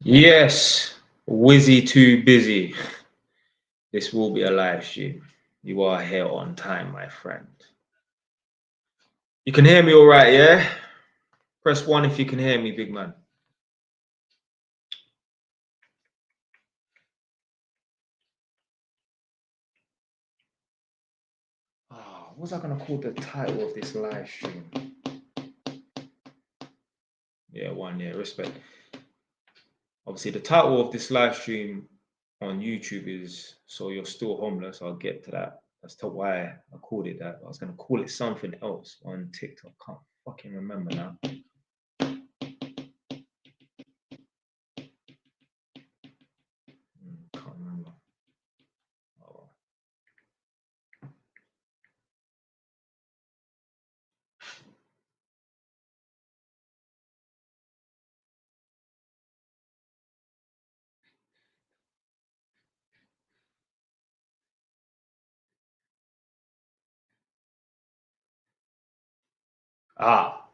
Yes, Wizzy too busy. This will be a live stream. You are here on time, my friend. You can hear me all right, yeah? Press 1 if you can hear me, big man. Oh, what was I going to call the title of this live stream? Yeah, 1, yeah, respect. Obviously, the title of this live stream on YouTube is So You're Still Homeless. I'll get to that. That's why I called it that. I was going to call it something else on TikTok. Can't fucking remember now. Can't remember. Oh. Ah,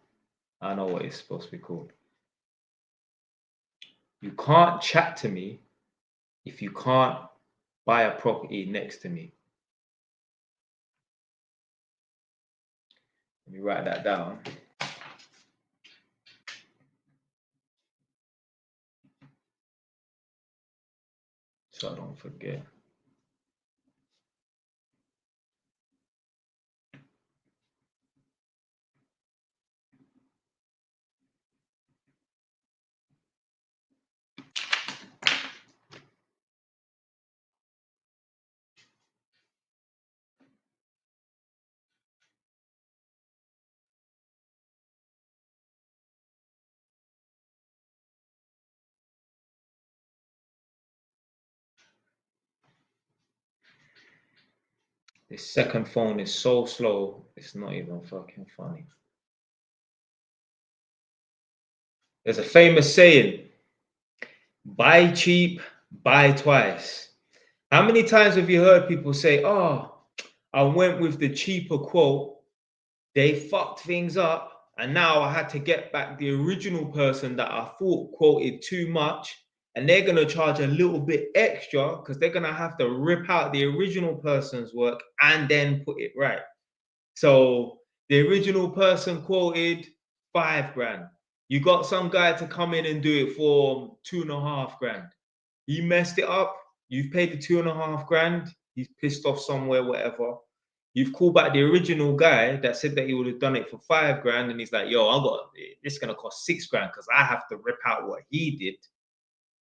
I know what it's supposed to be called. You can't chat to me if you can't buy a property next to me. Let me write that down so I don't forget. This second phone is so slow, it's not even fucking funny. There's a famous saying, buy cheap, buy twice. How many times have you heard people say, oh, I went with the cheaper quote, they fucked things up, and now I had to get back the original person that I thought quoted too much, and they're going to charge a little bit extra because they're going to have to rip out the original person's work and then put it right. So the original person quoted 5 grand. You got some guy to come in and do it for 2.5 grand. He messed it up. You've paid the 2.5 grand. He's pissed off somewhere, whatever. You've called back the original guy that said that he would have done it for 5 grand, and he's like, "Yo, I got it's gonna cost 6 grand because I have to rip out what he did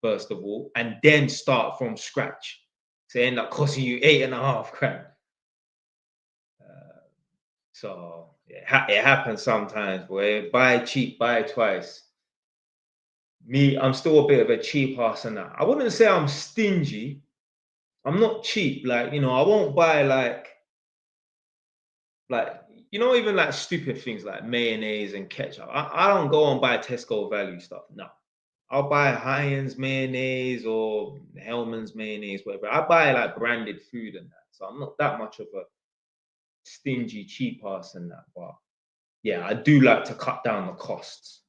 first of all, and then start from scratch. So it end up costing you 8.5 grand." So it happens sometimes, boy. Buy cheap, buy twice. Me, I'm still a bit of a cheap ass and that. I wouldn't say I'm stingy. I'm not cheap. Like, I won't buy like even like stupid things like mayonnaise and ketchup. I don't go and buy Tesco value stuff. No. I'll buy Heinz mayonnaise or Hellman's mayonnaise, whatever. I buy like branded food and that. So I'm not that much of a stingy cheap ass and that. But yeah, I do like to cut down the costs.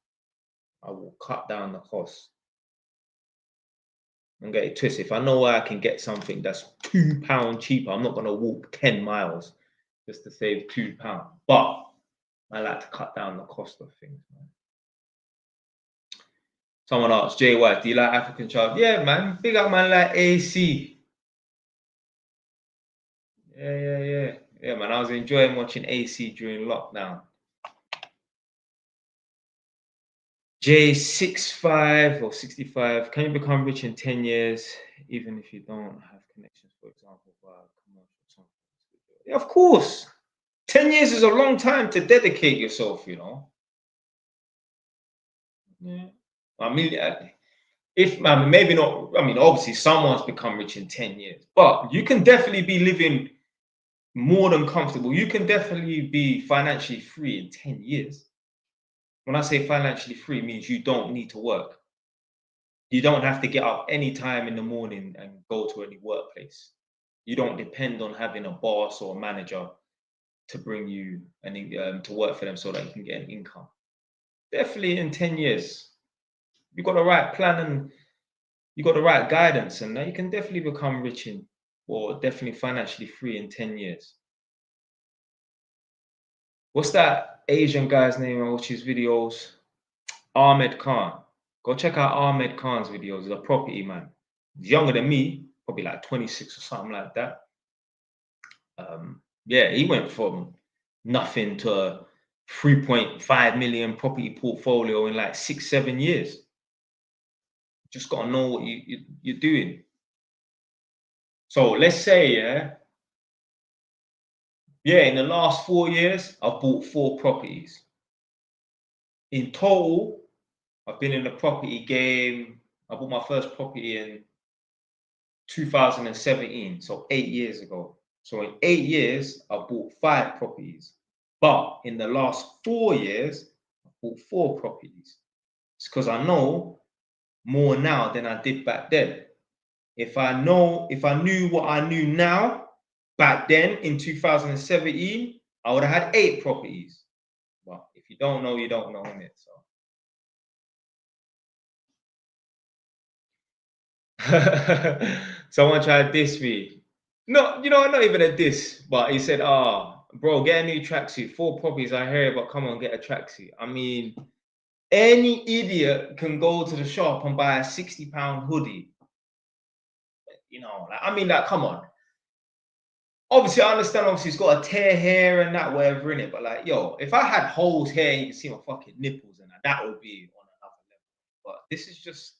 I will cut down the costs. And get it twisted. If I know where I can get something that's £2 cheaper, I'm not gonna walk 10 miles just to save £2. But I like to cut down the cost of things, man. Someone asked, Jay White, do you like African child? Yeah, man. Big up man like AC. Yeah, man. I was enjoying watching AC during lockdown. J65 or 65. Can you become rich in 10 years, even if you don't have connections, for example, via commercial? Yeah, of course. 10 years is a long time to dedicate yourself, Yeah. I mean, if maybe not, obviously someone's become rich in 10 years, but you can definitely be living more than comfortable. You can definitely be financially free in 10 years. When I say financially free, it means you don't need to work. You don't have to get up any time in the morning and go to any workplace. You don't depend on having a boss or a manager to bring you to work for them so that you can get an income. Definitely in 10 years, you've got the right plan and you got the right guidance, and you can definitely become rich or definitely financially free in 10 years. What's that Asian guy's name I watch his videos? Ahmed Khan. Go check out Ahmed Khan's videos. He's a property man. He's younger than me, probably like 26 or something like that. Yeah, he went from nothing to a 3.5 million property portfolio in like 6-7 years. Just got to know what you're doing. So let's say, in the last 4 years, I've bought 4 properties. In total, I've been in the property game. I bought my first property in 2017, so 8 years ago. So in 8 years, I bought 5 properties. But in the last 4 years, I bought 4 properties. It's because I know more now than I did back then. If I knew what I knew now, back then in 2017, I would have had 8 properties. But if you don't know, you don't know, innit? So someone tried to diss me. No, not even a diss, but he said, bro, get a new tracksuit. 4 properties, I hear it, but come on, get a tracksuit. I mean, any idiot can go to the shop and buy a £60 hoodie. Come on. Obviously, I understand, obviously, it's got a tear here and that, whatever in it, but like, yo, if I had holes here and you can see my fucking nipples and that would be on another level. But this is just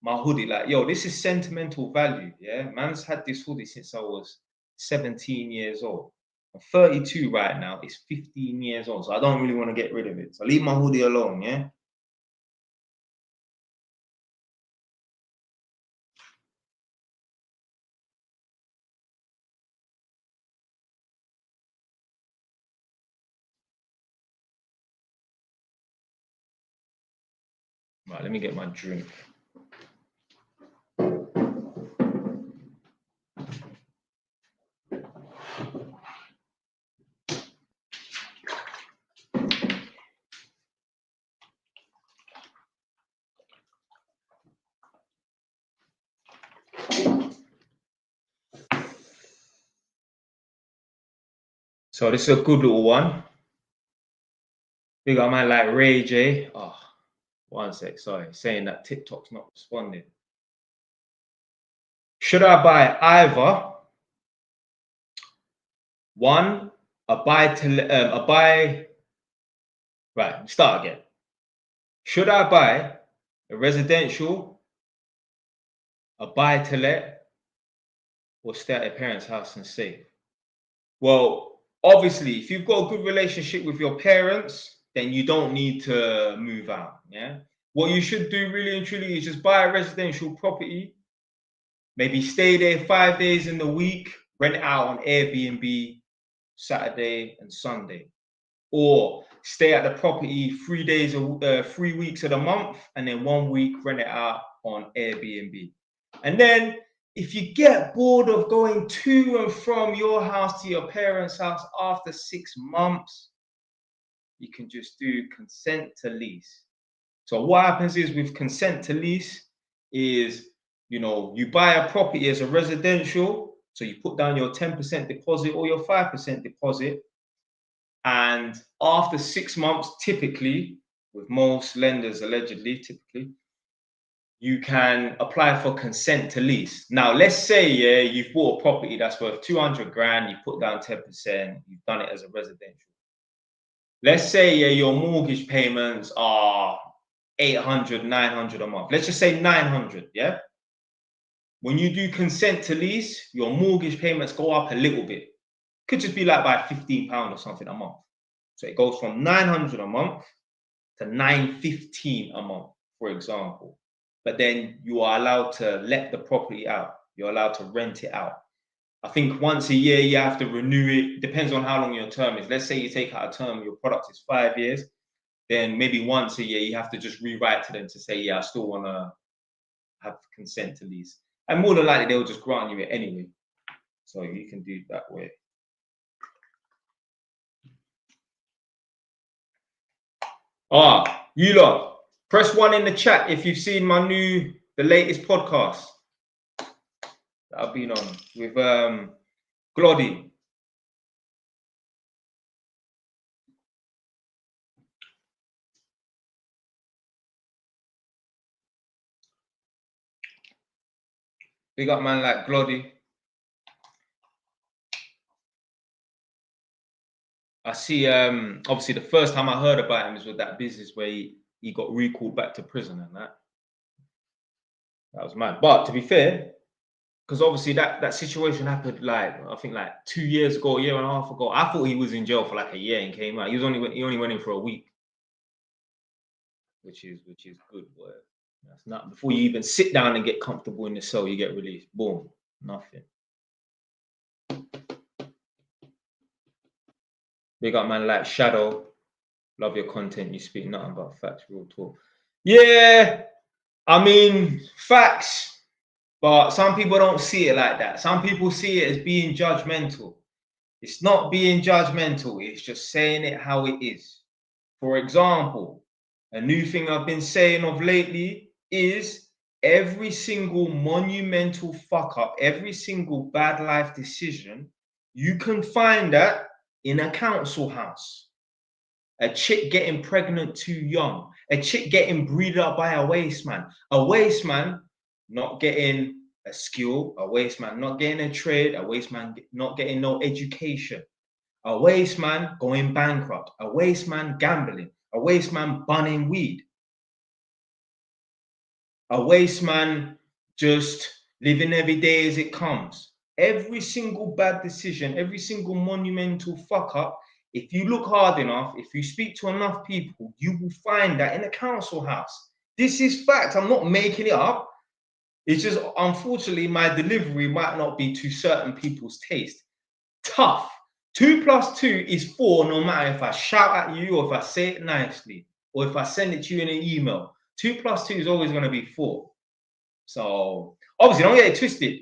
my hoodie. Like, yo, this is sentimental value. Yeah, man's had this hoodie since I was 17 years old. I'm 32 right now. It's 15 years old, so I don't really want to get rid of it. So leave my hoodie alone. Yeah. Right. Let me get my drink. So this is a good little one. Big up man like Ray J. Oh, one sec. Sorry, saying that TikTok's not responding. Should I buy either one, right, start again. Should I buy a residential, a buy to let, or stay at a parent's house and save? Well, obviously, if you've got a good relationship with your parents, then you don't need to move out. Yeah. What you should do really and truly is just buy a residential property, maybe stay there 5 days in the week, rent it out on Airbnb Saturday and Sunday, or stay at the property 3 weeks of the month, and then 1 week rent it out on Airbnb. And then if you get bored of going to and from your house to your parents' house after 6 months, you can just do consent to lease. So what happens is with consent to lease is, you buy a property as a residential, so you put down your 10% deposit or your 5% deposit, and after 6 months, typically, with most lenders, allegedly, typically, you can apply for consent to lease. Now, let's say, you've bought a property that's worth 200 grand, you put down 10%, you've done it as a residential. Let's say, your mortgage payments are 800, 900 a month. Let's just say 900, yeah? When you do consent to lease, your mortgage payments go up a little bit. Could just be like by £15 or something a month. So it goes from 900 a month to 915 a month, for example. But then you are allowed to let the property out. You're allowed to rent it out. I think once a year you have to renew it. Depends on how long your term is. Let's say you take out a term, your product is 5 years. Then maybe once a year you have to just rewrite to them to say, I still want to have consent to lease. And more than likely they'll just grant you it anyway. So you can do it that way. You lot, press 1 in the chat if you've seen my new the latest podcast that I've been on with Gloddy. Big up man like Gloddy. I see, obviously the first time I heard about him is with that business where he got recalled back to prison and that. That was mad. But to be fair, because obviously that situation happened like, I think like 2 years ago, a year and a half ago. I thought he was in jail for like a year and came out. He only went in for a week. Which is good work. That's not before you even sit down and get comfortable in the cell, you get released. Boom. Nothing. Big up man like Shadow. Love your content. You speak nothing about facts, real talk. Yeah, I mean facts, but some people don't see it like that. Some people see it as being judgmental. It's not being judgmental, it's just saying it how it is. For example, a new thing I've been saying of lately is every single monumental fuck up, every single bad life decision, you can find that in a council house. A chick getting pregnant too young, a chick getting breeded up by a waste man not getting a skill, a waste man not getting a trade, a waste man not getting no education, a waste man going bankrupt, a waste man gambling, a waste man bunning weed, a waste man just living every day as it comes. Every single bad decision, every single monumental fuck up, if you look hard enough, if you speak to enough people, you will find that in a council house. This is fact. I'm not making it up. It's just, unfortunately, my delivery might not be to certain people's taste. Tough. 2 + 2 is 4, no matter if I shout at you or if I say it nicely or if I send it to you in an email. 2 + 2 is always going to be 4. So obviously, don't get it twisted.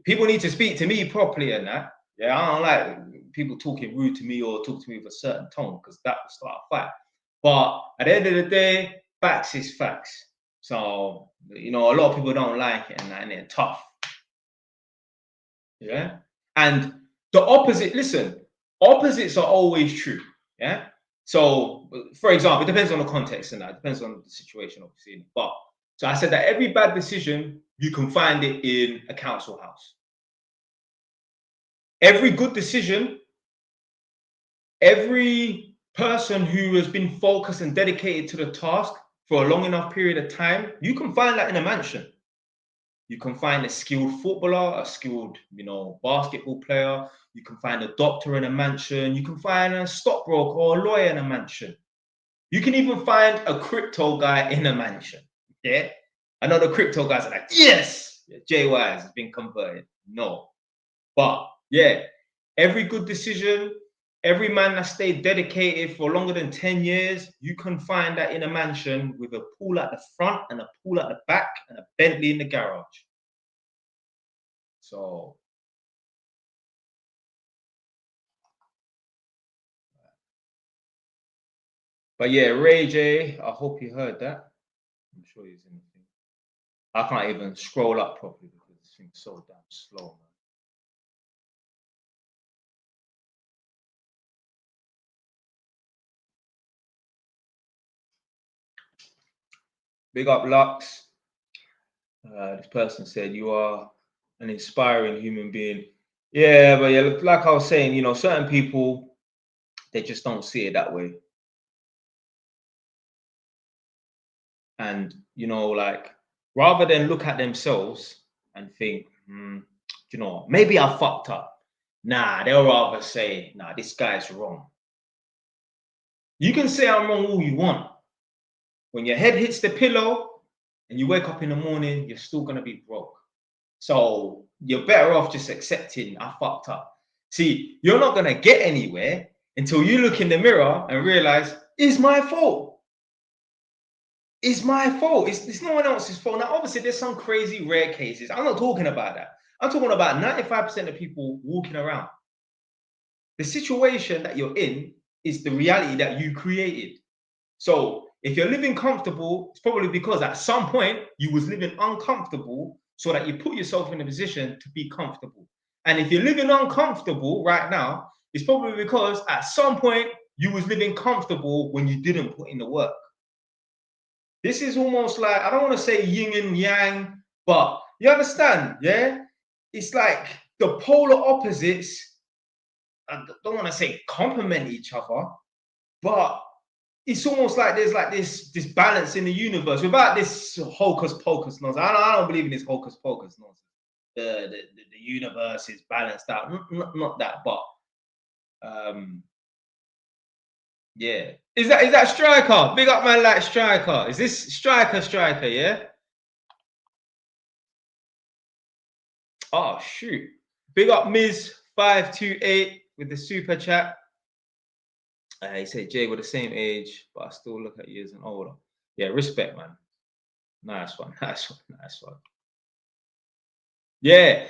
People need to speak to me properly and that. Yeah, I don't like people talking rude to me or talk to me with a certain tone because that will start a fight. But at the end of the day, facts is facts. So, you know, a lot of people don't like it and that, and they're tough. Yeah. And the opposite, listen, opposites are always true. Yeah. So, for example, it depends on the context and that, it depends on the situation, obviously. But so I said that every bad decision, you can find it in a council house. Every good decision, every person who has been focused and dedicated to the task for a long enough period of time, you can find that in a mansion. You can find a skilled footballer, a skilled, basketball player. You can find a doctor in a mansion. You can find a stockbroker or a lawyer in a mansion. You can even find a crypto guy in a mansion. Yeah. I know the crypto guys are like, yes, JY has been converted. No. But yeah, every good decision, every man that stayed dedicated for longer than 10 years, you can find that in a mansion with a pool at the front and a pool at the back and a Bentley in the garage. So, but yeah, Ray J, I hope you heard that. I'm sure he's in the thing. I can't even scroll up properly because this thing's so damn slow, man. Big up Lux. This person said, you are an inspiring human being. Yeah, but yeah, like I was saying, certain people, they just don't see it that way. And, like, rather than look at themselves and think, maybe I fucked up. Nah, they'll rather say, nah, this guy's wrong. You can say I'm wrong all you want. When your head hits the pillow and you wake up in the morning, you're still going to be broke. So you're better off just accepting I fucked up. See, you're not going to get anywhere until you look in the mirror and realize, it's my fault. It's my fault. It's no one else's fault. Now, obviously, there's some crazy rare cases. I'm not talking about that. I'm talking about 95% of people walking around. The situation that you're in is the reality that you created. So if you're living comfortable, it's probably because at some point you was living uncomfortable so that you put yourself in a position to be comfortable. And if you're living uncomfortable right now, it's probably because at some point you was living comfortable when you didn't put in the work. This is almost like, I don't want to say yin and yang, but you understand, yeah? It's like the polar opposites, I don't want to say complement each other, but it's almost like there's like this balance in the universe without this hocus pocus nonsense. I don't believe in this hocus pocus nonsense. The universe is balanced out. Not that, but yeah. Is that Striker? Big up man like Striker. Is this Striker, yeah? Oh shoot. Big up Ms528 with the super chat. He said, Jay, we're the same age, but I still look at you as an older. Yeah, respect, man. Nice one. Yeah.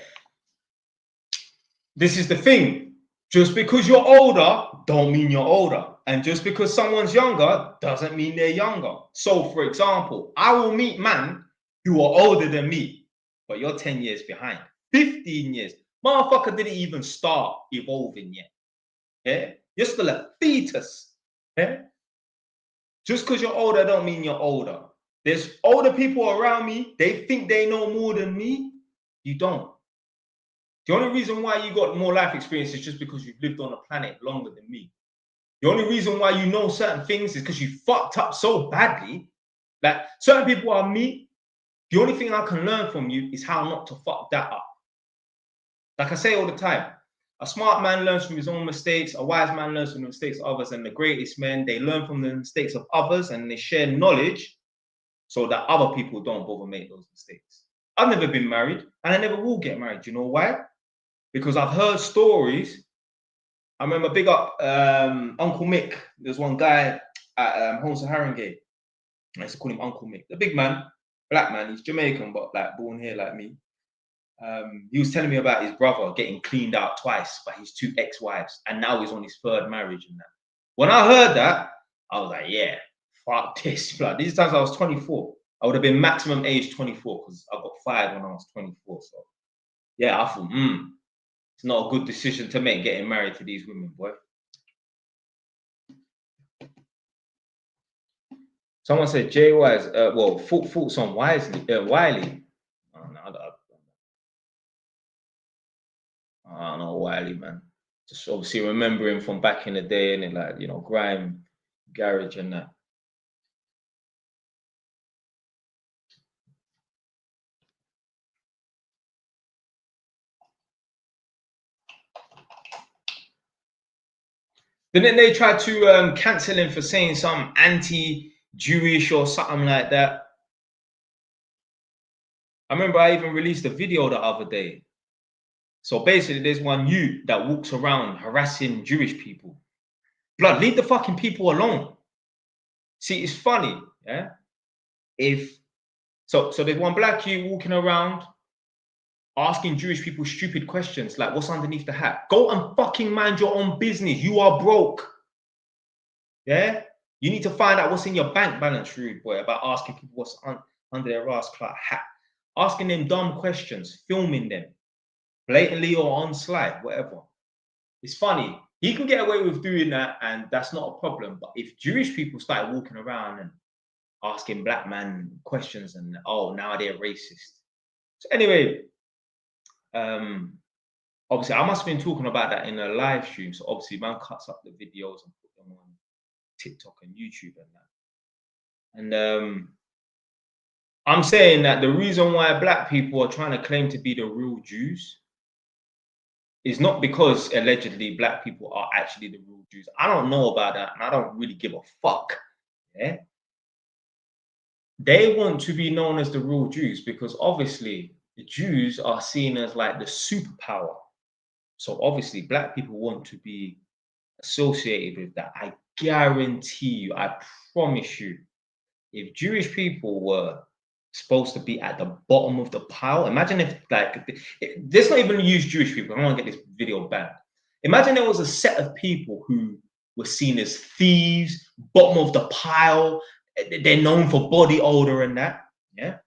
This is the thing. Just because you're older, don't mean you're older. And just because someone's younger, doesn't mean they're younger. So, for example, I will meet man who are older than me, but you're 10 years behind. 15 years. Motherfucker didn't even start evolving yet. Yeah? You're still a fetus. Yeah? Just because you're older don't mean you're older. There's older people around me, they think they know more than me. You don't. The only reason why you got more life experience is just because you've lived on the planet longer than me. The only reason why you know certain things is because you fucked up so badly that certain people are me. The only thing I can learn from you is how not to fuck that up. Like I say all the time, a smart man learns from his own mistakes. A wise man learns from the mistakes of others. And the greatest men, they learn from the mistakes of others and they share knowledge so that other people don't bother make those mistakes. I've never been married and I never will get married. You know why? Because I've heard stories. I remember big up Uncle Mick. There's one guy at Home Saharangate. I used to call him Uncle Mick. The big man, black man. He's Jamaican, but like born here like me. He was telling me about his brother getting cleaned out twice by his 2 ex-wives, and now he's on his 3rd marriage and that. When I heard that, I was like, yeah, fuck this. Blood. These times I was 24. I would have been maximum age 24 because I got 5 when I was 24. So yeah, I thought, it's not a good decision to make getting married to these women, boy. Someone said Jay Wise, well, thoughts on Wiley. I don't know Wiley, man. Just obviously remembering from back in the day and like, you know, grime, garage and that. Didn't they try to cancel him for saying some anti-Jewish or something like that? I remember I even released a video the other day. So basically, there's one youth that walks around harassing Jewish people. Blood, leave the fucking people alone. See, it's funny, yeah? So there's one black youth walking around asking Jewish people stupid questions like, what's underneath the hat? Go and fucking mind your own business. You are broke. Yeah? You need to find out what's in your bank balance, rude boy, about asking people what's under their ass clout hat. Asking them dumb questions, filming them, blatantly or on slide, whatever. It's funny. He can get away with doing that, and that's not a problem. But if Jewish people started walking around and asking black man questions and, oh, now they're racist. So anyway, obviously I must have been talking about that in a live stream. So obviously man cuts up the videos and put them on TikTok and YouTube and that. And I'm saying that the reason why black people are trying to claim to be the real Jews is not because allegedly black people are actually the real Jews. I don't know about that, and I don't really give a fuck. Yeah, they want to be known as the real Jews because obviously the Jews are seen as like the superpower. So obviously black people want to be associated with that. I guarantee you, I promise you, if Jewish people were supposed to be at the bottom of the pile, imagine if like, let's not even use Jewish people. I don't want to get this video banned. Imagine there was a set of people who were seen as thieves, bottom of the pile, they're known for body odor and that, yeah.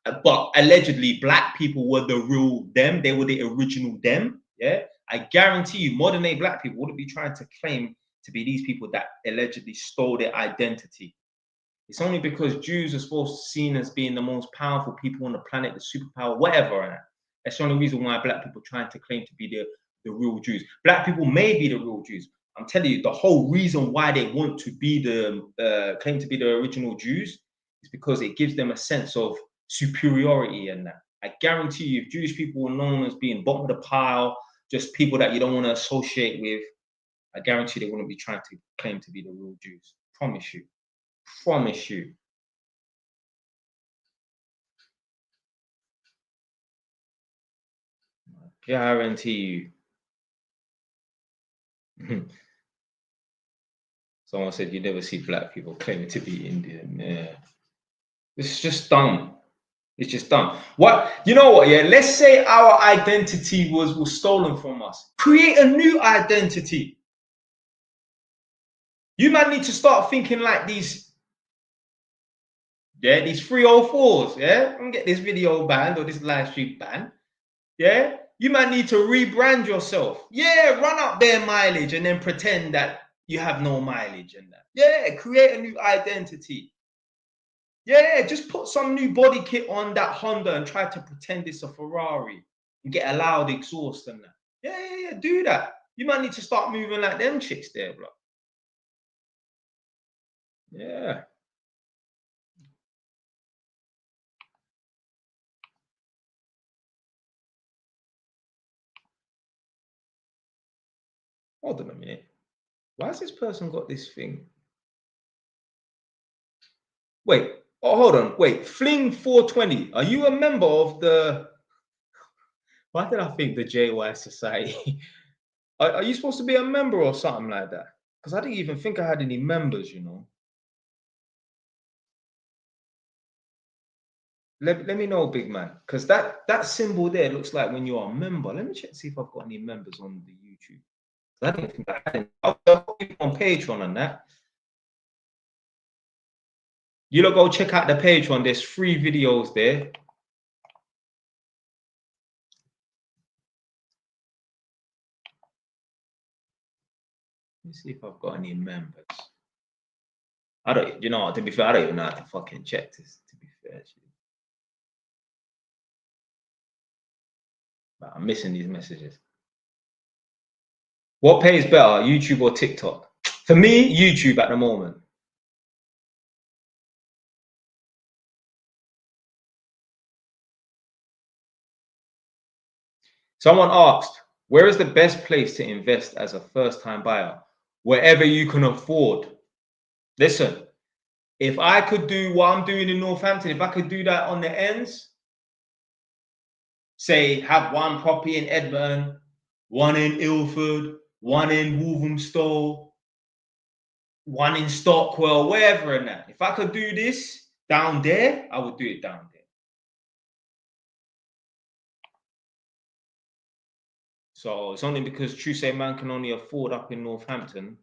But allegedly, black people were the real them. They were the original them, yeah. I guarantee you, modern day black people wouldn't be trying to claim to be these people that allegedly stole their identity. It's only because Jews are supposed to be seen as being the most powerful people on the planet, the superpower, whatever. That's the only reason why black people are trying to claim to be the real Jews. Black people may be the real Jews. I'm telling you, the whole reason why they want to be the claim to be the original Jews is because it gives them a sense of superiority and that. I guarantee you, if Jewish people were known as being bottom of the pile, just people that you don't want to associate with, I guarantee they wouldn't be trying to claim to be the real Jews. Promise you. Promise you. Guarantee you. Someone said you never see black people claiming to be Indian. Yeah. It's just dumb. It's just dumb. What, you know what? Yeah, let's say our identity was stolen from us. Create a new identity. You man need to start thinking like these 304s, yeah? I'm get this video banned or this live stream banned. Yeah, you might need to rebrand yourself. Yeah, run up their mileage and then pretend that you have no mileage and that. Yeah, create a new identity. Yeah, just put some new body kit on that Honda and try to pretend it's a Ferrari and get a loud exhaust and that. Yeah, do that. You might need to start moving like them chicks there, bro. Yeah. Hold on a minute. Why has this person got this thing? Wait, hold on. Wait, Fling 420. Are you a member of the? Why did I think the JY Society? Are you supposed to be a member or something like that? Because I didn't even think I had any members, you know. Let me know, big man. Because that symbol there looks like when you're a member. Let me check see if I've got any members on the YouTube. I don't think I had any. I'll put on Patreon and that. You lot go check out the Patreon. There's free videos there. Let me see if I've got any members. I don't, you know, to be fair, I don't even know how to fucking check this, to be fair, actually. But I'm missing these messages. What pays better, YouTube or TikTok? For me, YouTube at the moment. Someone asked, where is the best place to invest as a first-time buyer? Wherever you can afford. Listen, if I could do what I'm doing in Northampton, if I could do that on the ends, say have one property in Edmonton, one in Ilford, one in Walthamstow, one in Stockwell, wherever and that. If I could do this down there, I would do it down there. So it's only because True Say Man can only afford up in Northampton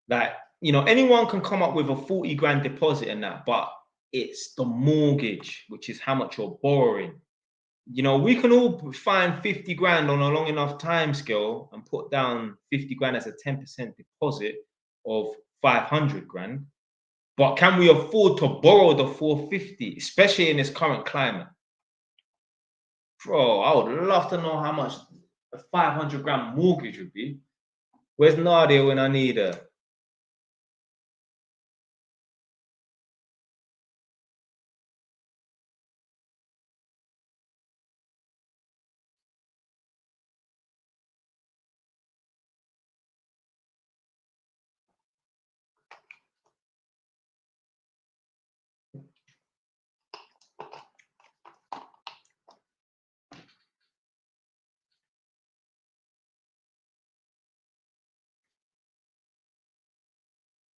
that, you know, anyone can come up with a 40 grand deposit and that, but it's the mortgage, which is how much you're borrowing. You know, we can all find 50 grand on a long enough time scale and put down 50 grand as a 10% deposit of 500 grand. But can we afford to borrow the 450, especially in this current climate? Bro, I would love to know how much a 500 grand mortgage would be. Where's Nadia when I need her?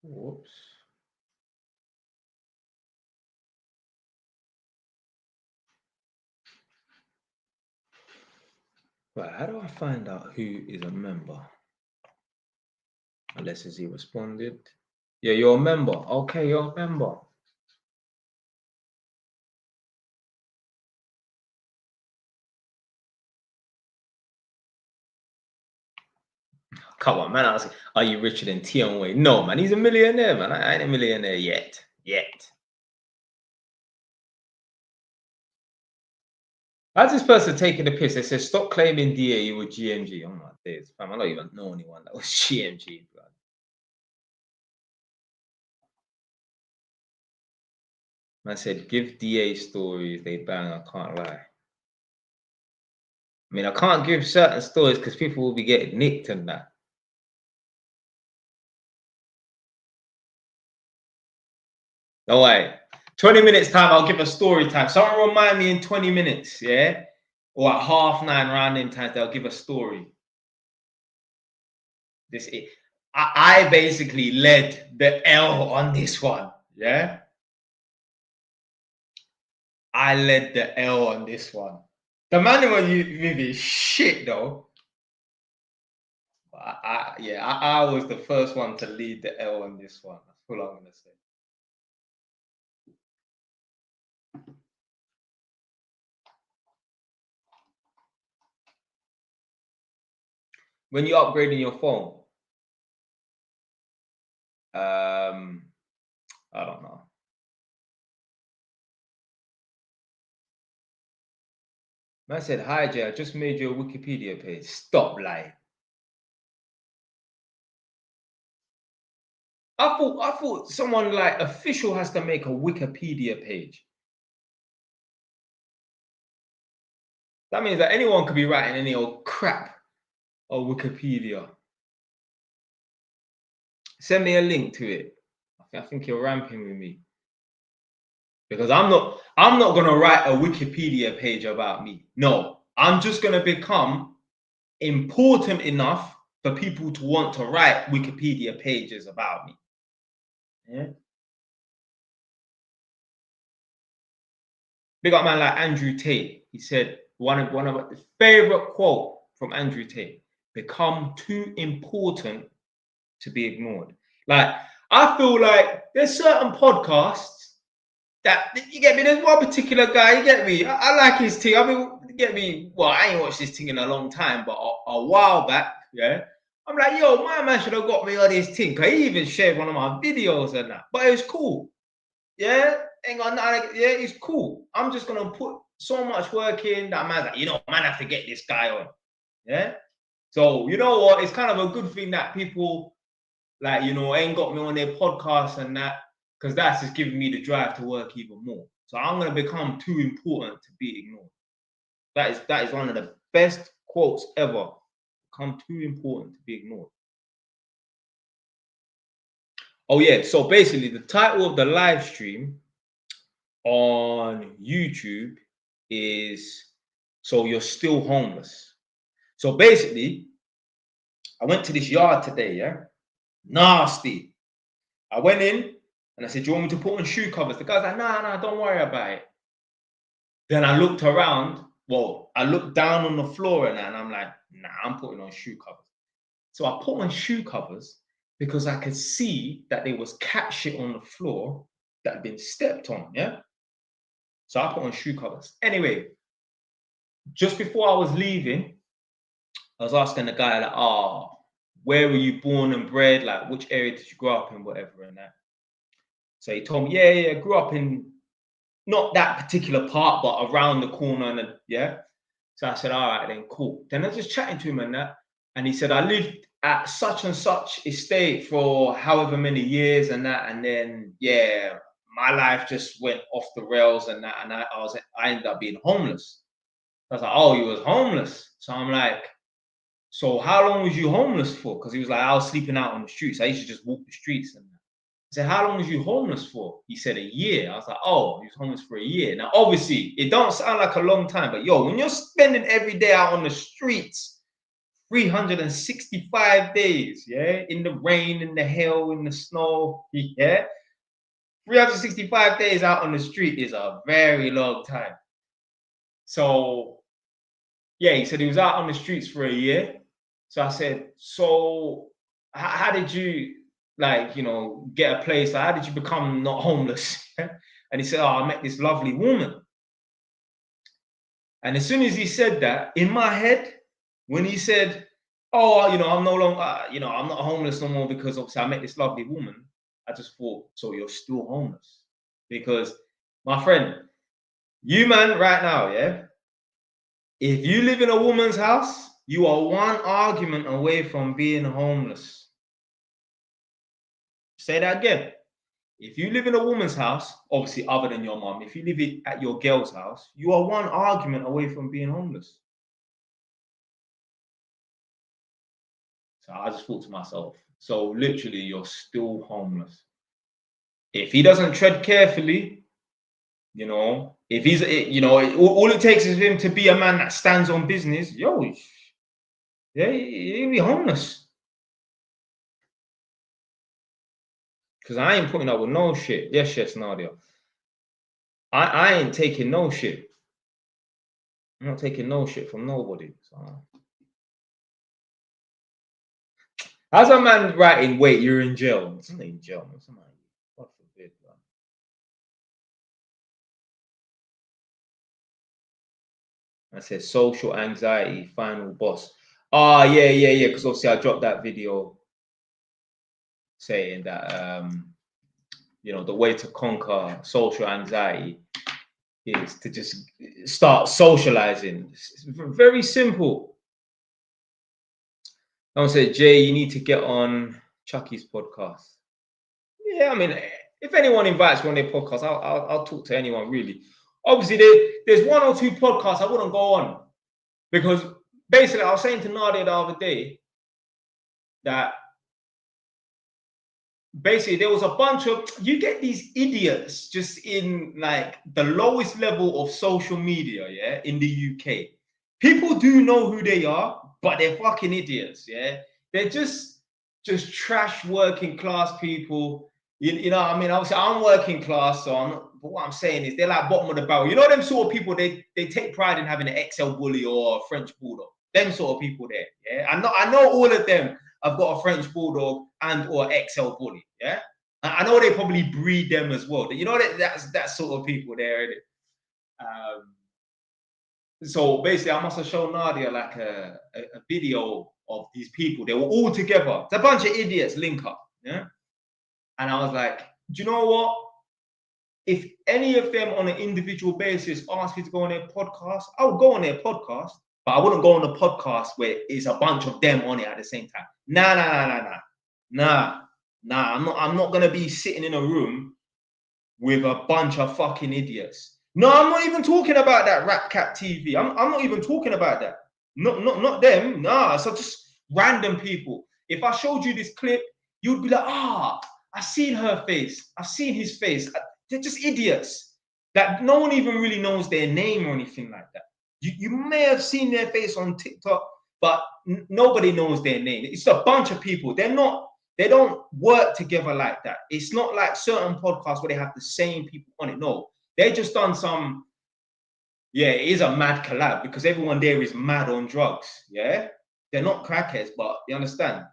Whoops. Right, how do I find out who is a member? Unless he responded. Yeah, you're a member. Okay, you're a member. Come on, man. I was, are you richer than Tion Way? No, man. He's a millionaire, man. I ain't a millionaire yet. How's this person taking the piss? They said, stop claiming DA, you were GMG. Oh my days, fam. I don't even know anyone that was GMG, bro. Man said, give DA stories, they bang, I can't lie. I mean, I can't give certain stories because people will be getting nicked and that. All right. 20 minutes time, I'll give a story time. Someone remind me in 20 minutes, yeah? Or at 9:30 rounding time, they'll give a story. I basically led the L on this one, yeah? I led the L on this one. The manual movie is shit though. I was the first one to lead the L on this one. That's all I'm gonna say. When you're upgrading your phone, I don't know. Man said, hi Jay, I just made you a Wikipedia page. Stop lying. I thought someone like official has to make a Wikipedia page. That means that anyone could be writing any old crap on Wikipedia. Send me a link to it. I think you're ramping with me. Because I'm not gonna write a Wikipedia page about me. No, I'm just gonna become important enough for people to want to write Wikipedia pages about me. Yeah. Big up man like Andrew Tate. He said one of my favorite quote from Andrew Tate: "Become too important to be ignored." Like I feel like there's certain podcasts that you get me. There's one particular guy. You get me. I like his thing. I mean, you get me. Well, I ain't watched this thing in a long time, but a while back, yeah. I'm like, yo, my man should have got me on this thing. Cause he even shared one of my videos and that. But it was cool. Yeah, ain't got nothing. Yeah, it's cool. I'm just gonna put so much work in that man's like, you know, man, I have to get this guy on. Yeah. So you know what? It's kind of a good thing that people like, you know, ain't got me on their podcast and that, because that's just giving me the drive to work even more. So I'm gonna become too important to be ignored. That is one of the best quotes ever. Become too important to be ignored. Oh yeah, so basically the title of the live stream on YouTube is "So You're Still Homeless." So basically, I went to this yard today, yeah? Nasty. I went in and I said, "Do you want me to put on shoe covers?" The guy's like, nah, don't worry about it. Then I looked around. Well, I looked down on the floor and I'm like, nah, I'm putting on shoe covers. So I put on shoe covers because I could see that there was cat shit on the floor that had been stepped on, yeah? So I put on shoe covers. Anyway, just before I was leaving, I was asking the guy, like, oh, where were you born and bred? Like, which area did you grow up in, whatever, and that. So he told me, yeah, grew up in not that particular part, but around the corner, and yeah. So I said, all right, then cool. Then I was just chatting to him and that, and he said, I lived at such and such estate for however many years and that, and then yeah, my life just went off the rails and that, and I ended up being homeless. I was like, oh, you was homeless. So I'm like, so how long was you homeless for? Because he was like, I was sleeping out on the streets. I used to just walk the streets and I said, how long was you homeless for? He said, a year. I was like, oh, he was homeless for a year. Now, obviously, it don't sound like a long time, but yo, when you're spending every day out on the streets, 365 days, yeah, in the rain, in the hail, in the snow, yeah, 365 days out on the street is a very long time. So, yeah, he said he was out on the streets for a year. So I said, so how did you like, you know, get a place? How did you become not homeless? And he said, oh, I met this lovely woman. And as soon as he said that, in my head, when he said, oh, you know, I'm no longer, you know, I'm not homeless no more because obviously I met this lovely woman, I just thought, so you're still homeless? Because, my friend, you man right now, yeah, if you live in a woman's house, you are one argument away from being homeless. Say that again. If you live in a woman's house, obviously other than your mom, if you live at your girl's house, you are one argument away from being homeless. So I just thought to myself, so literally you're still homeless. If he doesn't tread carefully, you know, if he's, you know, all it takes is him to be a man that stands on business, yo, yeah, he'll be homeless. Because I ain't putting up with no shit. Yes, Nadia. I ain't taking no shit. I'm not taking no shit from nobody. So. How's a man writing, wait, you're in jail? It's not in jail, man. God forbid, man. I said social anxiety, final boss. Ah, yeah. Because obviously I dropped that video saying that you know, the way to conquer social anxiety is to just start socializing. It's very simple. Someone said, Jay, you need to get on Chucky's podcast. Yeah, I mean, if anyone invites me on their podcast, I'll talk to anyone really. Obviously, there's one or two podcasts I wouldn't go on because basically I was saying to Nadia the other day that basically there was a bunch of, you get these idiots just in like the lowest level of social media, yeah, in the UK. People do know who they are, but they're fucking idiots, yeah. They're just trash working class people. You know what I mean? Obviously, I'm working class, so I'm not, but what I'm saying is they're like bottom of the barrel. You know them sort of people, they take pride in having an XL bully or a French bulldog. Them sort of people there, yeah. I know all of them. I've got a French bulldog and or XL bully. Yeah, I know they probably breed them as well. You know that's that sort of people there. Isn't it? So basically, I must have shown Nadia like a video of these people. They were all together. It's a bunch of idiots link up. Yeah, and I was like, do you know what? If any of them on an individual basis asked me to go on their podcast, I would go on their podcast. But I wouldn't go on the podcast where it's a bunch of them on it at the same time. Nah. I'm not gonna be sitting in a room with a bunch of fucking idiots. No, I'm not even talking about that Rap Cap TV. I'm not even talking about that. Not them. Nah, so just random people. If I showed you this clip, you'd be like, I've seen her face. I've seen his face. They're just idiots. That no one even really knows their name or anything like that. You may have seen their face on TikTok, but nobody knows their name. It's a bunch of people. They don't work together like that. It's not like certain podcasts where they have the same people on it. No, they just done some, yeah, it is a mad collab because everyone there is mad on drugs. Yeah, they're not crackheads, but you understand.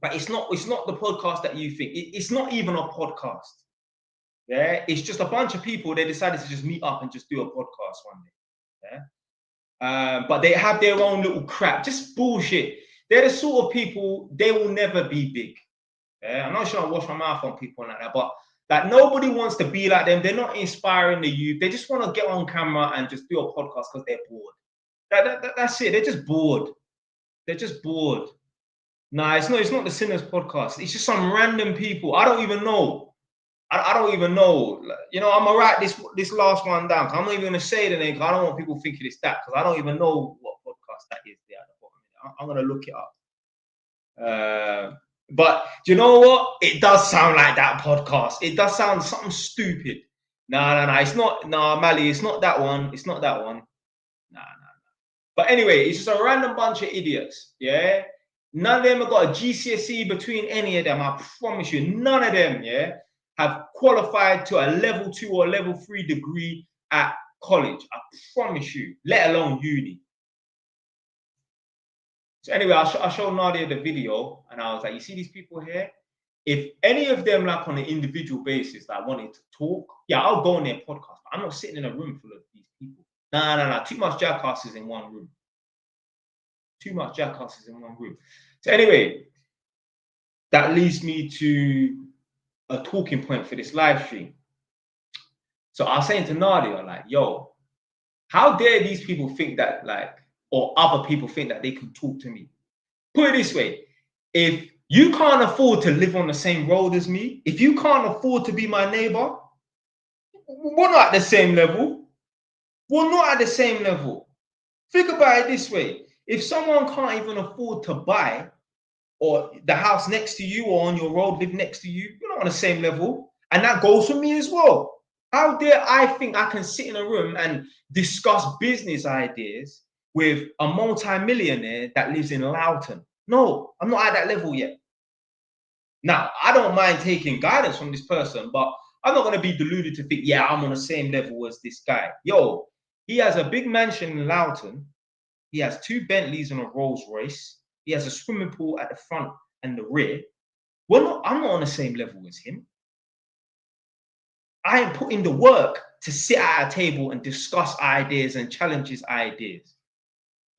But it's not the podcast that you think. It's not even a podcast. Yeah, it's just a bunch of people. They decided to just meet up and just do a podcast one day. Yeah, but they have their own little crap, just bullshit. They're the sort of people, they will never be big. Yeah, I'm not sure I wash my mouth on people like that, but like nobody wants to be like them. They're not inspiring the youth. They just want to get on camera and just do a podcast because they're bored. That's it. They're just bored. They're just bored. Nah, it's not the Sinners podcast. It's just some random people. I don't even know. I don't even know. You know, I'm gonna write this last one down. I'm not even gonna say the name because I don't want people thinking it's that because I don't even know what podcast that is there at the bottom. I'm gonna look it up. But do you know what? It does sound like that podcast. It does sound something stupid. No. It's not. No, Mally, it's not that one. It's not that one. No. But anyway, it's just a random bunch of idiots. Yeah. None of them have got a GCSE between any of them. I promise you, none of them, yeah, have qualified to a level 2 or level 3 degree at college. I promise you, let alone uni. So anyway, I showed Nadia the video and I was like, you see these people here? if any of them, like on an individual basis, that wanted to talk, yeah, I'll go on their podcast. But I'm not sitting in a room full of these people. Nah. Too much jackasses in one room. Too much jackasses in one room. So anyway, that leads me to a talking point for this live stream. So I was saying to Nadia, like, yo, how dare these people think that, like, or other people think that they can talk to me? Put it this way, if you can't afford to live on the same road as me, if you can't afford to be my neighbor, we're not at the same level. We're not at the same level. Think about it this way. If someone can't even afford to buy or the house next to you or on your road live next to you, you're not on the same level. And that goes for me as well. How dare I think I can sit in a room and discuss business ideas with a multi-millionaire that lives in Loughton? No, I'm not at that level yet. Now, I don't mind taking guidance from this person, but I'm not going to be deluded to think, yeah, I'm on the same level as this guy. Yo, he has a big mansion in Loughton. He has 2 Bentleys and a Rolls Royce. He has a swimming pool at the front and the rear. I'm not on the same level as him. I am putting the work to sit at a table and discuss ideas and challenge his ideas.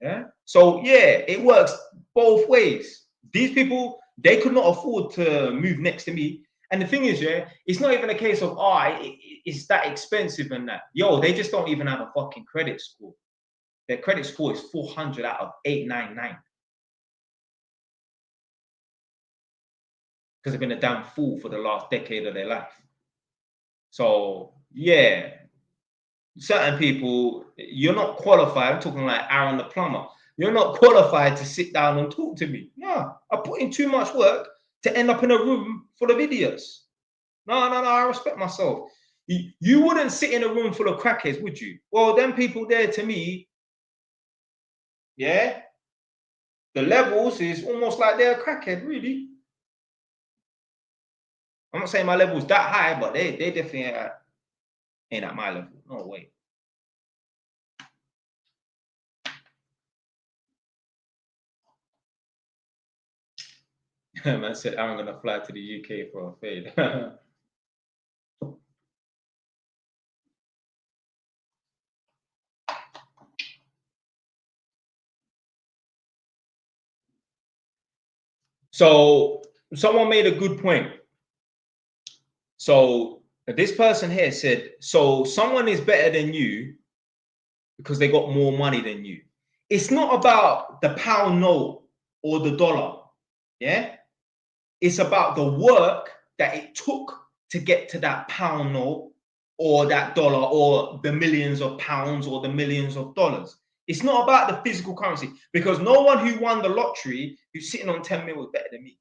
Yeah. So yeah, it works both ways. These people, they could not afford to move next to me. And the thing is, yeah, it's not even a case of, it's that expensive and that. Yo, they just don't even have a fucking credit score. Their credit score is 400 out of 899. Because they've been a damn fool for the last decade of their life. So yeah, certain people, you're not qualified. I'm talking like Aaron the plumber. You're not qualified to sit down and talk to me. No, I put in too much work to end up in a room full of idiots. No, I respect myself. You wouldn't sit in a room full of crackheads, would you? Well, them people there, to me, yeah, the levels is almost like they're a crackhead, really. I'm not saying my level's that high, but they definitely ain't at my level. No way. Man said, I'm gonna fly to the UK for a fade. So someone made a good point. So this person here said, so someone is better than you because they got more money than you. It's not about the pound note or the dollar. Yeah. It's about the work that it took to get to that pound note or that dollar or the millions of pounds or the millions of dollars. It's not about the physical currency, because no one who won the lottery who's sitting on 10 mil is better than me.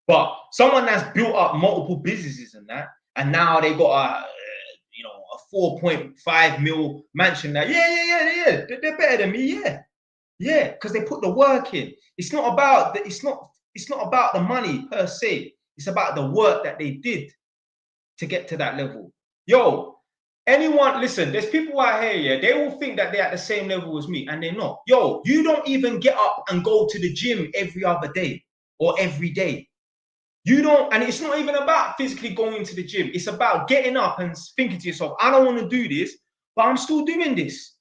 But someone that's built up multiple businesses and that, and now they got a 4.5 mil mansion now. Yeah. They're better than me. Yeah, because they put the work in. It's not about the money per se. It's about the work that they did to get to that level. Yo, anyone, listen, there's people out here, yeah, they will think that they're at the same level as me, and they're not. Yo, you don't even get up and go to the gym every other day or every day. You don't, and it's not even about physically going to the gym. It's about getting up and thinking to yourself, I don't want to do this, but I'm still doing this.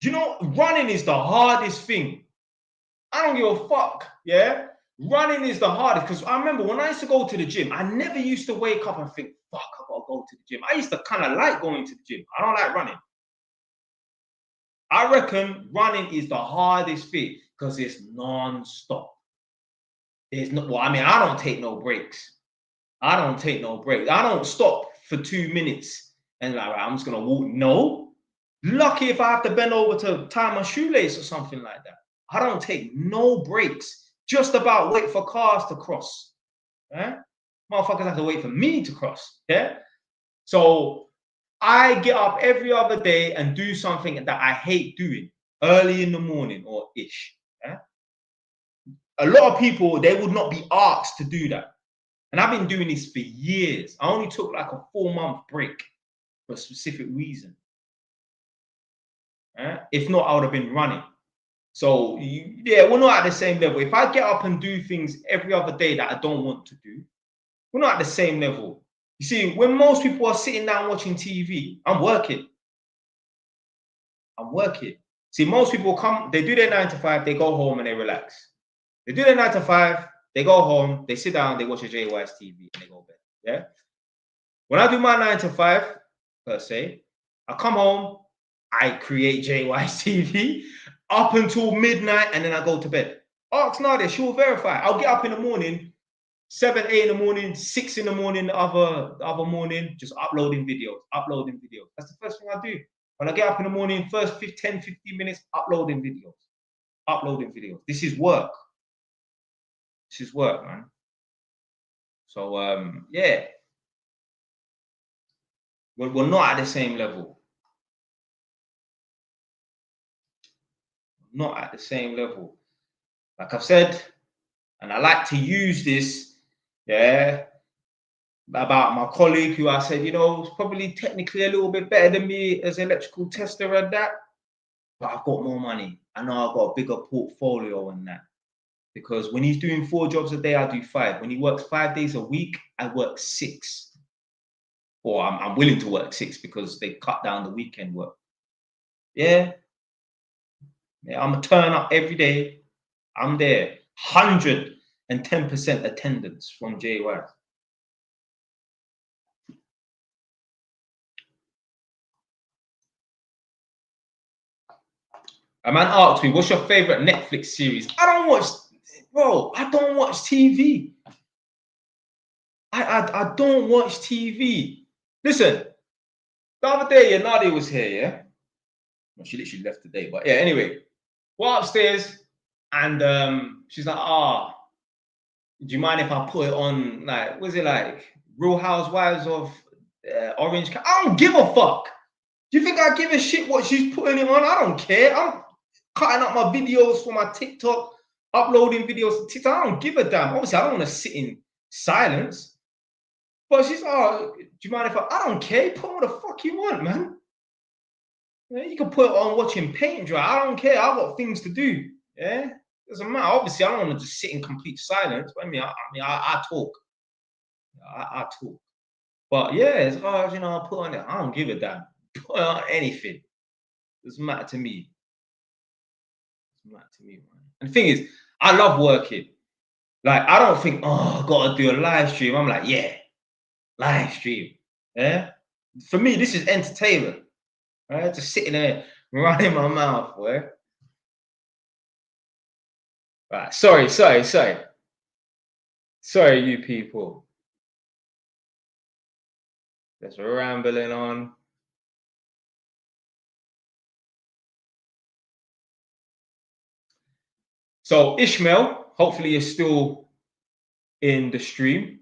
You know, running is the hardest thing. I don't give a fuck, yeah? Running is the hardest, because I remember when I used to go to the gym, I never used to wake up and think, fuck, I gotta go to the gym. I used to kind of like going to the gym. I don't like running. I reckon running is the hardest thing because it's non-stop. There's no, well, I mean, I don't take no breaks. I don't take no breaks. I don't stop for 2 minutes and like, right, I'm just gonna walk. No. Lucky if I have to bend over to tie my shoelace or something like that. I don't take no breaks. Just about wait for cars to cross. Yeah? Motherfuckers have to wait for me to cross. Yeah. So I get up every other day and do something that I hate doing early in the morning or ish. Yeah? A lot of people, they would not be asked to do that. And I've been doing this for years. I only took like a 4-month break for a specific reason. If not, I would have been running. So yeah, we're not at the same level. If I get up and do things every other day that I don't want to do, we're not at the same level. You see, when most people are sitting down watching TV, I'm working. I'm working. See, most people come, they do their 9 to 5, they go home and they relax. They do their 9 to 5, they go home, they sit down, they watch a JY's TV, and they go to bed. Yeah. When I do my 9 to 5, per se, I come home, I create JY's TV up until midnight, and then I go to bed. Ask Nadia, she will verify. I'll get up in the morning, 7, 8 in the morning, 6 in the morning, the other morning, just uploading videos. That's the first thing I do. When I get up in the morning, first 10, 15 minutes, uploading videos. This is work. This is work, man. So, yeah. We're not at the same level. Not at the same level. Like I've said, and I like to use this, yeah, about my colleague who I said, you know, is probably technically a little bit better than me as an electrical tester and that, but I've got more money. I know I've got a bigger portfolio and that. Because when he's doing 4 jobs a day, I do 5. When he works 5 days a week, I work 6. Or I'm willing to work 6 because they cut down the weekend work. Yeah. Yeah, I'm a turn up every day. I'm there. 110% attendance from JY. A man asked me, what's your favorite Netflix series? I don't watch TV. I don't watch TV. Listen, the other day, Nadia was here, yeah? Well, she literally left today, but yeah, anyway. We're upstairs, and she's like, do you mind if I put it on, like, was it like Real Housewives of Orange? I don't give a fuck. Do you think I give a shit what she's putting it on? I don't care. I'm cutting up my videos for my TikTok, uploading videos to TikTok. I don't give a damn. Obviously, I don't want to sit in silence. But she's like, do you mind if I don't care. Put what the fuck you want, man. Yeah, you can put it on watching paint dry. I don't care. I've got things to do. Yeah. Doesn't matter. Obviously, I don't want to just sit in complete silence. But I talk. I talk. But yeah, it's hard, you know, I put on it. I don't give a damn. Put on anything. Doesn't matter to me. Doesn't matter to me, man. And the thing is, I love working. Like, I don't think, oh, I gotta do a live stream. I'm like, yeah, live stream. Yeah. For me, this is entertainment. Right? Just sitting there running my mouth, boy. Right. Sorry, you people. Just rambling on. So Ishmael, hopefully you're still in the stream.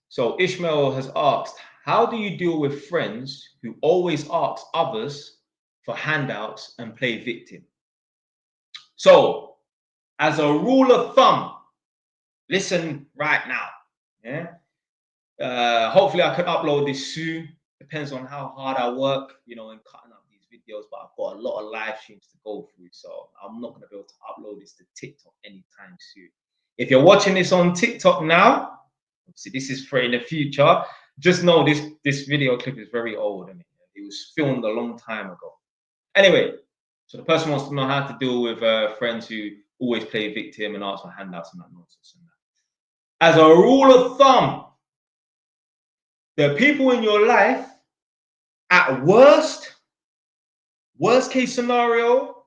So Ishmael has asked, how do you deal with friends who always ask others for handouts and play victim? So as a rule of thumb, listen right now. Yeah. Hopefully I can upload this soon. Depends on how hard I work, you know, in cutting up these videos, but I've got a lot of live streams to go through. So I'm not gonna be able to upload this to TikTok anytime soon. If you're watching this on TikTok now, obviously this is for in the future, just know this video clip is very old. I mean, it was filmed a long time ago. Anyway, so the person wants to know how to deal with friends who always play victim and ask for handouts and that nonsense and that. As a rule of thumb, the people in your life, at worst case scenario,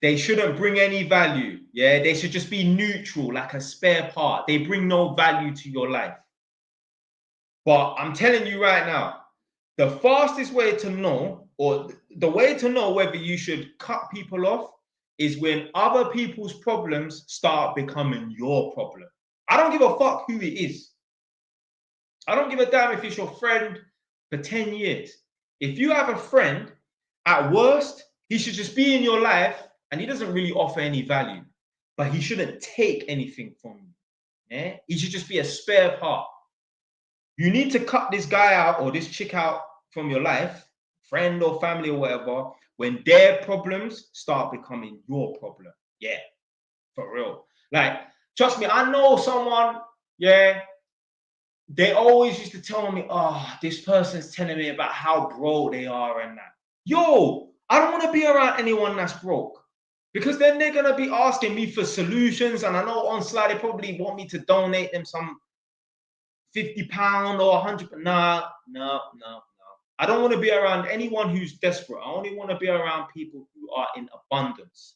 they shouldn't bring any value. Yeah, they should just be neutral, like a spare part. They bring no value to your life. But I'm telling you right now, the fastest way to know, or the way to know whether you should cut people off, is when other people's problems start becoming your problem. I don't give a fuck who it is. I don't give a damn if it's your friend for 10 years. If you have a friend, at worst, he should just be in your life and he doesn't really offer any value, but he shouldn't take anything from you. Yeah? He should just be a spare part. You need to cut this guy out or this chick out from your life, friend or family or whatever, when their problems start becoming your problem. Yeah, for real. Like, trust me, I know someone, yeah, they always used to tell me, oh, this person's telling me about how broke they are and that. Yo, I don't want to be around anyone that's broke, because then they're going to be asking me for solutions. And I know on slide, they probably want me to donate them some £50 or 100. No. I don't want to be around anyone who's desperate. I only want to be around people who are in abundance.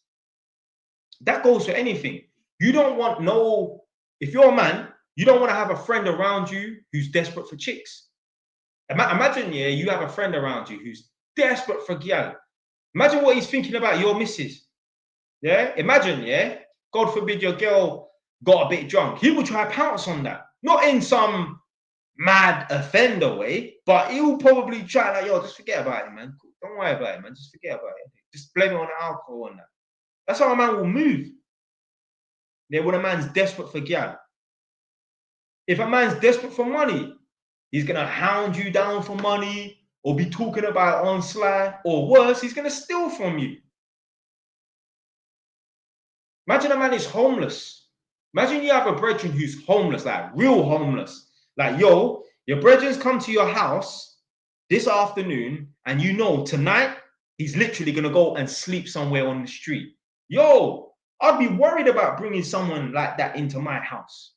That goes for anything. You don't want if you're a man, you don't want to have a friend around you who's desperate for chicks. Imagine, yeah, you have a friend around you who's desperate for gal. Imagine what he's thinking about your missus. Yeah, imagine, yeah, God forbid your girl got a bit drunk. He will try to pounce on that. Not in some mad offender way, but he'll probably try like, yo, just forget about it, man. Don't worry about it, man. Just forget about it. Just blame it on the alcohol and that. That's how a man will move. Yeah, when a man's desperate for gal. If a man's desperate for money, he's gonna hound you down for money, or be talking about on sly, or worse, he's gonna steal from you. Imagine a man is homeless. Imagine you have a brethren who's homeless, like real homeless. Like, yo, your brethren's come to your house this afternoon, and you know tonight he's literally gonna go and sleep somewhere on the street. Yo, I'd be worried about bringing someone like that into my house.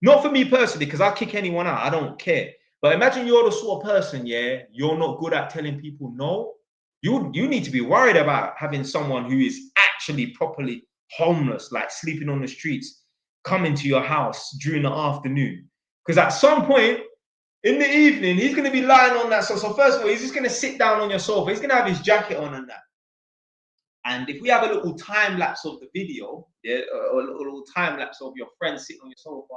Not for me personally, because I'll kick anyone out. I don't care. But imagine you're the sort of person, yeah, you're not good at telling people no. You need to be worried about having someone who is actually properly homeless, like sleeping on the streets, coming to your house during the afternoon. Because at some point in the evening, he's going to be lying on that sofa. So first of all, he's just going to sit down on your sofa. He's going to have his jacket on and that. And if we have a little time lapse of the video, yeah, or a little time lapse of your friend sitting on your sofa,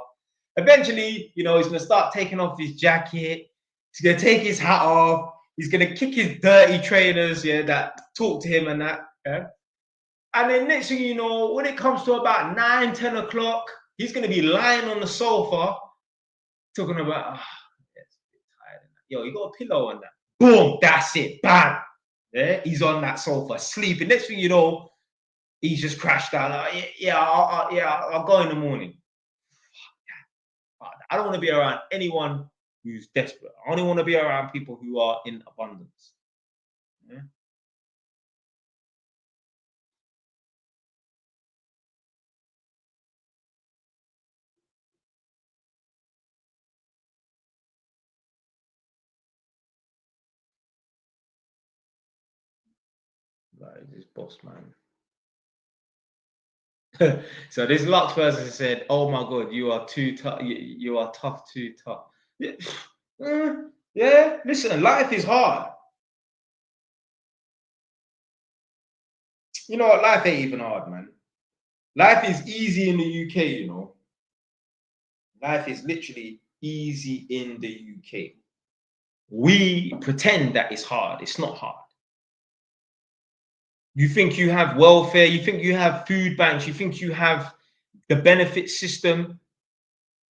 eventually, you know, he's going to start taking off his jacket. He's going to take his hat off. He's going to kick his dirty trainers, yeah, that talk to him and that. Yeah. And then next thing you know, when it comes to about 9, 10 o'clock, he's going to be lying on the sofa talking about, yes, a bit tired. Yo, you got a pillow on that. Boom, that's it. Bam. Yeah, he's on that sofa sleeping. Next thing you know, he's just crashed out. Like, I'll go in the morning. I don't want to be around anyone who's desperate. I only want to be around people who are in abundance. Yeah. Like this boss man. So this Lux person said, "Oh my God, you are too tough. You are tough, too tough." Yeah. Yeah. Listen, life is hard. You know what? Life ain't even hard, man. Life is easy in the UK. You know, life is literally easy in the UK. We pretend that it's hard. It's not hard. You think you have welfare, you think you have food banks, you think you have the benefit system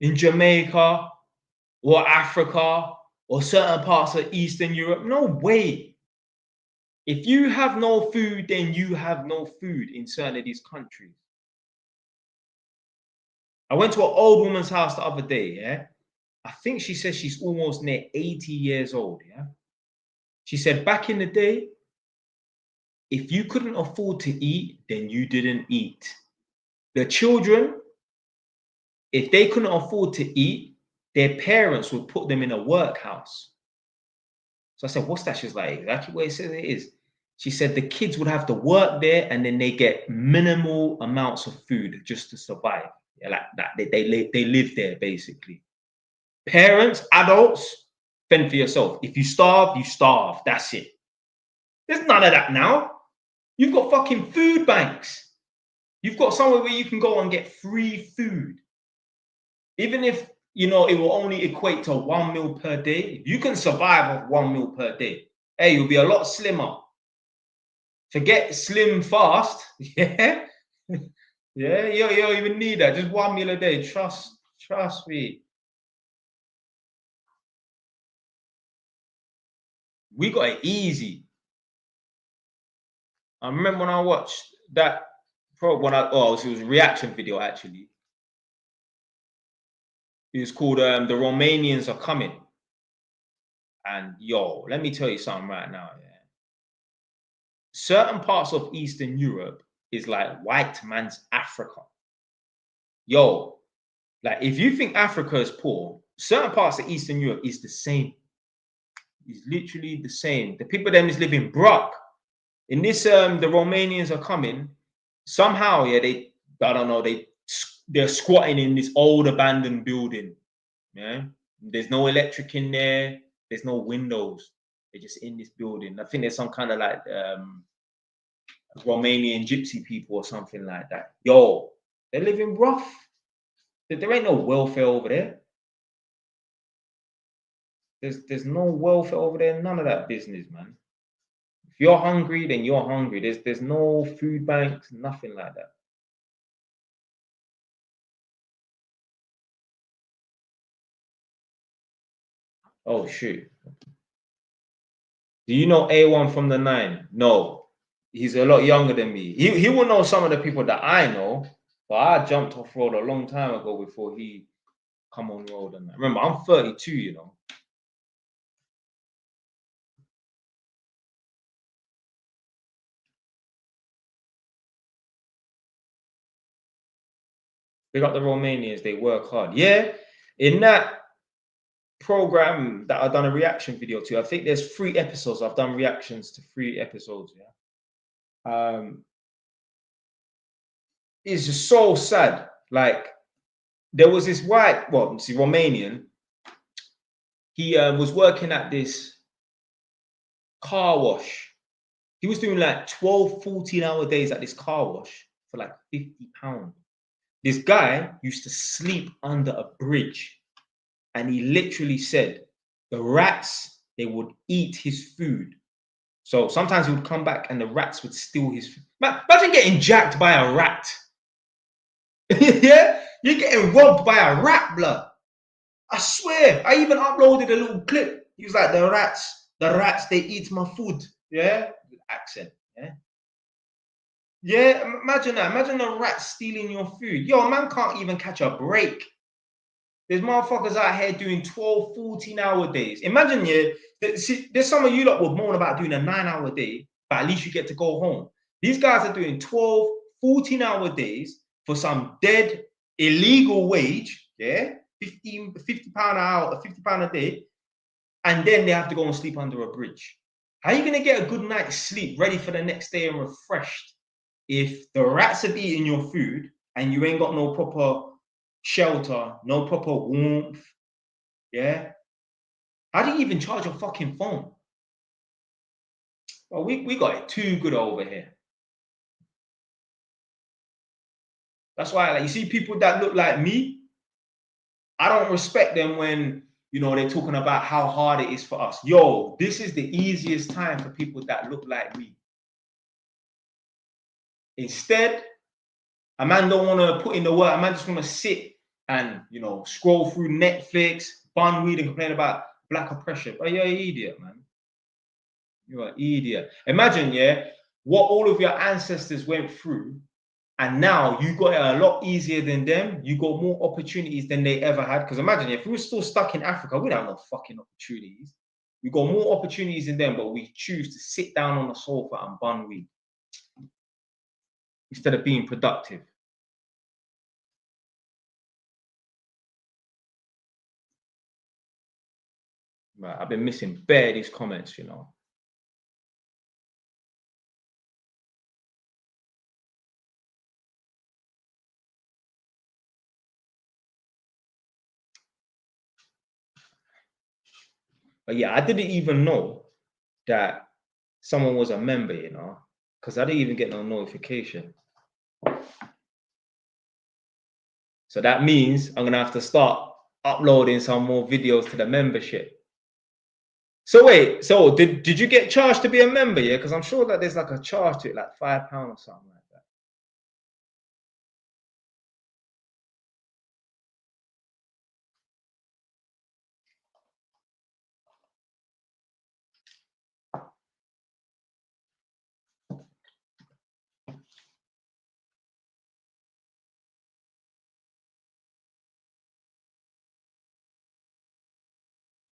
in Jamaica or Africa or certain parts of Eastern Europe. No way. If you have no food, then you have no food in certain of these countries. I went to an old woman's house the other day, yeah. I think she says she's almost near 80 years old, yeah. She said back in the day, if you couldn't afford to eat, then you didn't eat. The children, if they couldn't afford to eat, their parents would put them in a workhouse. So I said, what's that? She's like, exactly what it says it is. She said the kids would have to work there and then they get minimal amounts of food just to survive. Yeah, like that. They live there basically. Parents, adults, fend for yourself. If you starve, you starve. That's it. There's none of that now. You've got fucking food banks. You've got somewhere where you can go and get free food. Even if, you know, it will only equate to 1 meal per day. If you can survive off 1 meal per day, hey, you'll be a lot slimmer. Forget slim fast. Yeah. Yeah, you don't even need that. Just 1 meal a day. Trust me. We got it easy. I remember when I watched that it was a reaction video actually. It was called The Romanians Are Coming. And yo, let me tell you something right now. Yeah. Certain parts of Eastern Europe is like white man's Africa. Yo, like if you think Africa is poor, certain parts of Eastern Europe is the same. It's literally the same. The people them is living broke. In this, the Romanians are coming. Somehow, yeah, I don't know, they're squatting in this old abandoned building. Yeah, there's no electric in there. There's no windows. They're just in this building. I think there's some kind of like Romanian gypsy people or something like that. Yo, they're living rough. There ain't no welfare over there. There's no welfare over there. None of that business, man. If you're hungry, then you're hungry. There's no food banks, nothing like that. Oh shoot. Do you know A1 from the 9? No. He's a lot younger than me. He will know some of the people that I know, but I jumped off road a long time ago before he come on road. And remember, I'm 32, you know. They got the Romanians, they work hard. Yeah, in that program that I've done a reaction video to, I think there's 3 episodes. I've done reactions to 3 episodes, yeah. It's just so sad. Like, there was this white, well, see, Romanian. He was working at this car wash. He was doing like 12, 14-hour days at this car wash for like £50. This guy used to sleep under a bridge, and he literally said the rats, they would eat his food. So sometimes he would come back and the rats would steal his food. Imagine getting jacked by a rat. Yeah, you're getting robbed by a rat, blood. I swear, I even uploaded a little clip. He was like, the rats, they eat my food. Yeah, with accent. Yeah. Yeah, imagine that. Imagine a rat stealing your food. Yo, a man can't even catch a break. There's motherfuckers out here doing 12, 14-hour days. Imagine, yeah, there's some of you that would moan about doing a 9-hour day, but at least you get to go home. These guys are doing 12, 14-hour days for some dead illegal wage, yeah, £50 an hour, £50 a day, and then they have to go and sleep under a bridge. How are you gonna get a good night's sleep, ready for the next day and refreshed, if the rats are eating your food and you ain't got no proper shelter, no proper warmth? Yeah. How do you even charge your fucking phone? Well, we got it too good over here. That's why, like, you see people that look like me, I don't respect them when, you know, they're talking about how hard it is for us. Yo, this is the easiest time for people that look like me. Instead, a man don't want to put in the work. A man just want to sit and, you know, scroll through Netflix, bun weed, and complain about black oppression. But you're an idiot, man. You're an idiot. Imagine, yeah, what all of your ancestors went through, and now you got it a lot easier than them. You got more opportunities than they ever had. Because imagine, if we were still stuck in Africa, we don't have no fucking opportunities. We got more opportunities than them, but we choose to sit down on the sofa and bun weed instead of being productive. Right, I've been missing bare these comments, you know. But yeah, I didn't even know that someone was a member, you know, because I didn't even get no notification. So that means I'm gonna have to start uploading some more videos to the membership. So wait, so did you get charged to be a member? Yeah, because I'm sure that there's like a charge to it, like £5 or something like that.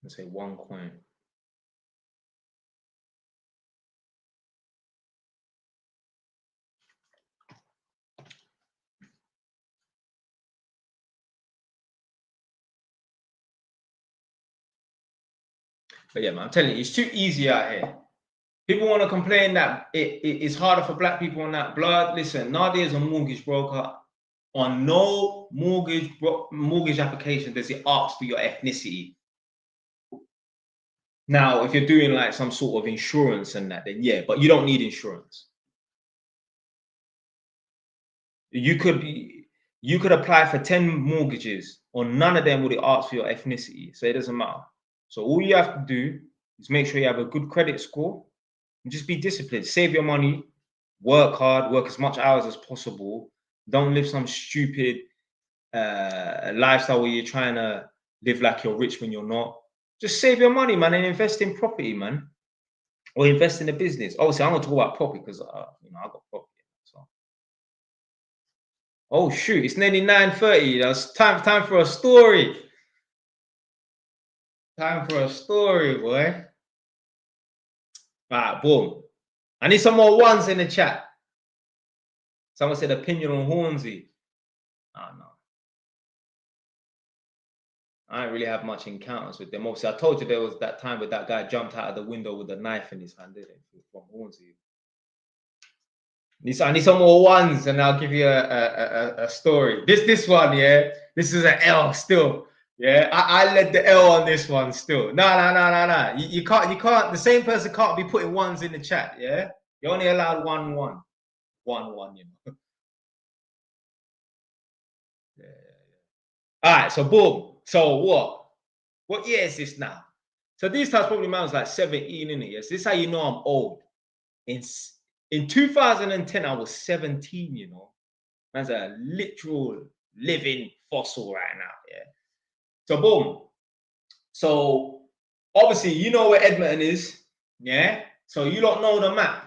Let's say one coin. But yeah, man, I'm telling you, it's too easy out here. People want to complain that it's harder for black people on that blood. Listen, Nadia's a mortgage broker. On no mortgage application does it ask for your ethnicity. Now, if you're doing like some sort of insurance and that, then yeah, but you don't need insurance. You could apply for 10 mortgages, or none of them would ask for your ethnicity. So it doesn't matter. So all you have to do is make sure you have a good credit score and just be disciplined. Save your money, work hard, work as much hours as possible. Don't live some stupid lifestyle where you're trying to live like you're rich when you're not. Just save your money, man, and invest in property, man, or invest in a business. Obviously, I'm gonna talk about property because you know, I got property. So, oh shoot, it's nearly 9:30. That's time for a story. Time for a story, boy. All right, boom. I need some more ones in the chat. Someone said opinion on Hornsey. Oh no. I don't really have much encounters with them. Obviously, I told you there was that time where that guy jumped out of the window with a knife in his hand, didn't he? From Hornsey. I need some more ones, and I'll give you a story. This one, yeah. This is an L still. Yeah, I led the L on this one still. No. You can't. The same person can't be putting ones in the chat. Yeah, you're only allowed one. You know. Yeah. All right. So boom. So what year is this now? So these times probably man was like 17, innit? Yes. This is how you know I'm old. In 2010, I was 17. You know, that's a literal living fossil right now. Yeah. So boom. So obviously, you know where Edmonton is, yeah? So you don't know the map.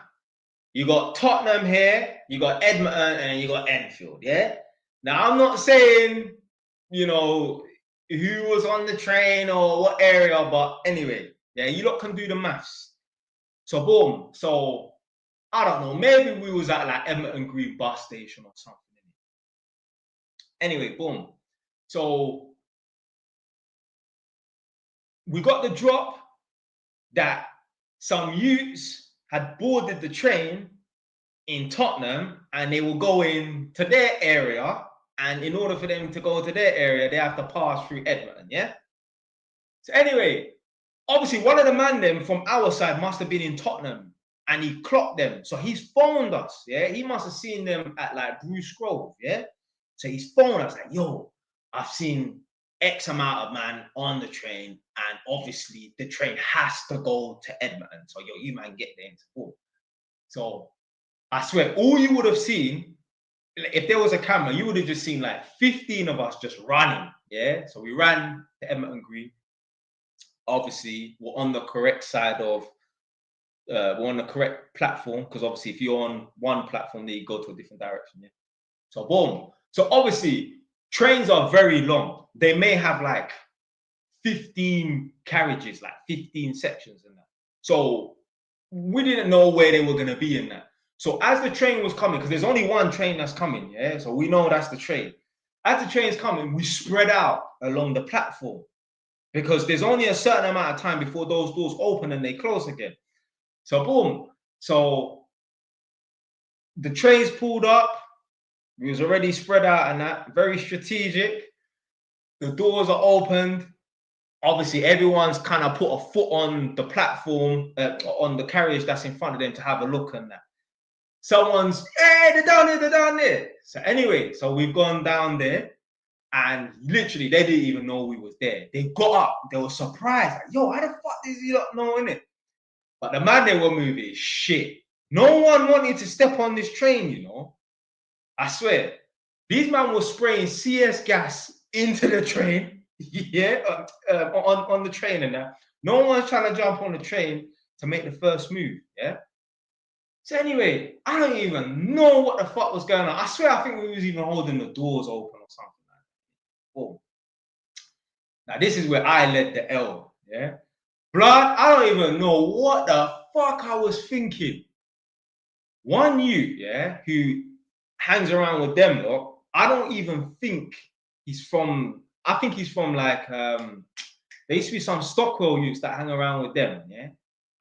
You got Tottenham here, you got Edmonton, and you got Enfield, yeah? Now, I'm not saying, you know, who was on the train or what area, but anyway, yeah, you lot can do the maths. So boom. So I don't know, maybe we was at like Edmonton Green bus station or something. Anyway, boom. So we got the drop that some youths had boarded the train in Tottenham and they were going to their area. And in order for them to go to their area, they have to pass through Edmonton, yeah? So anyway, obviously one of the man them from our side must have been in Tottenham and he clocked them. So he's phoned us, yeah? He must have seen them at like Bruce Grove, yeah? So he's phoned us like, yo, I've seen X amount of man on the train, and obviously the train has to go to Edmonton. So yo, you man get there into full. So I swear, all you would have seen, if there was a camera, you would have just seen like 15 of us just running. Yeah. So we ran to Edmonton Green. Obviously, we're on the correct side of we're on the correct platform, because obviously if you're on one platform, then you go to a different direction. Yeah. So boom. So obviously trains are very long. They may have like 15 carriages, like 15 sections in that. So we didn't know where they were going to be in that. So as the train was coming, because there's only one train that's coming, yeah? So we know that's the train. As the train's coming, we spread out along the platform because there's only a certain amount of time before those doors open and they close again. So boom. So the train's pulled up. We was already spread out and that, very strategic. The doors are opened. Obviously, everyone's kind of put a foot on the platform, on the carriage that's in front of them to have a look on that. Someone's, hey, they're down there. So anyway, so we've gone down there and literally they didn't even know we was there. They got up, they were surprised, like, yo, how the fuck did you not know, innit? But the man they were moving, shit. No one wanted to step on this train, you know. I swear. These men were spraying CS gas into the train, yeah, on the train and that. No one's trying to jump on the train to make the first move, yeah. So anyway, I don't even know what the fuck was going on. I swear, I think we was even holding the doors open or something like that. Oh. Now this is where I led the L, Yeah. Blood, I don't even know what the fuck I was thinking. One youth, yeah, who hangs around with them, look, I don't even think he's from, I think he's from like, there used to be some Stockwell youths that hang around with them, yeah?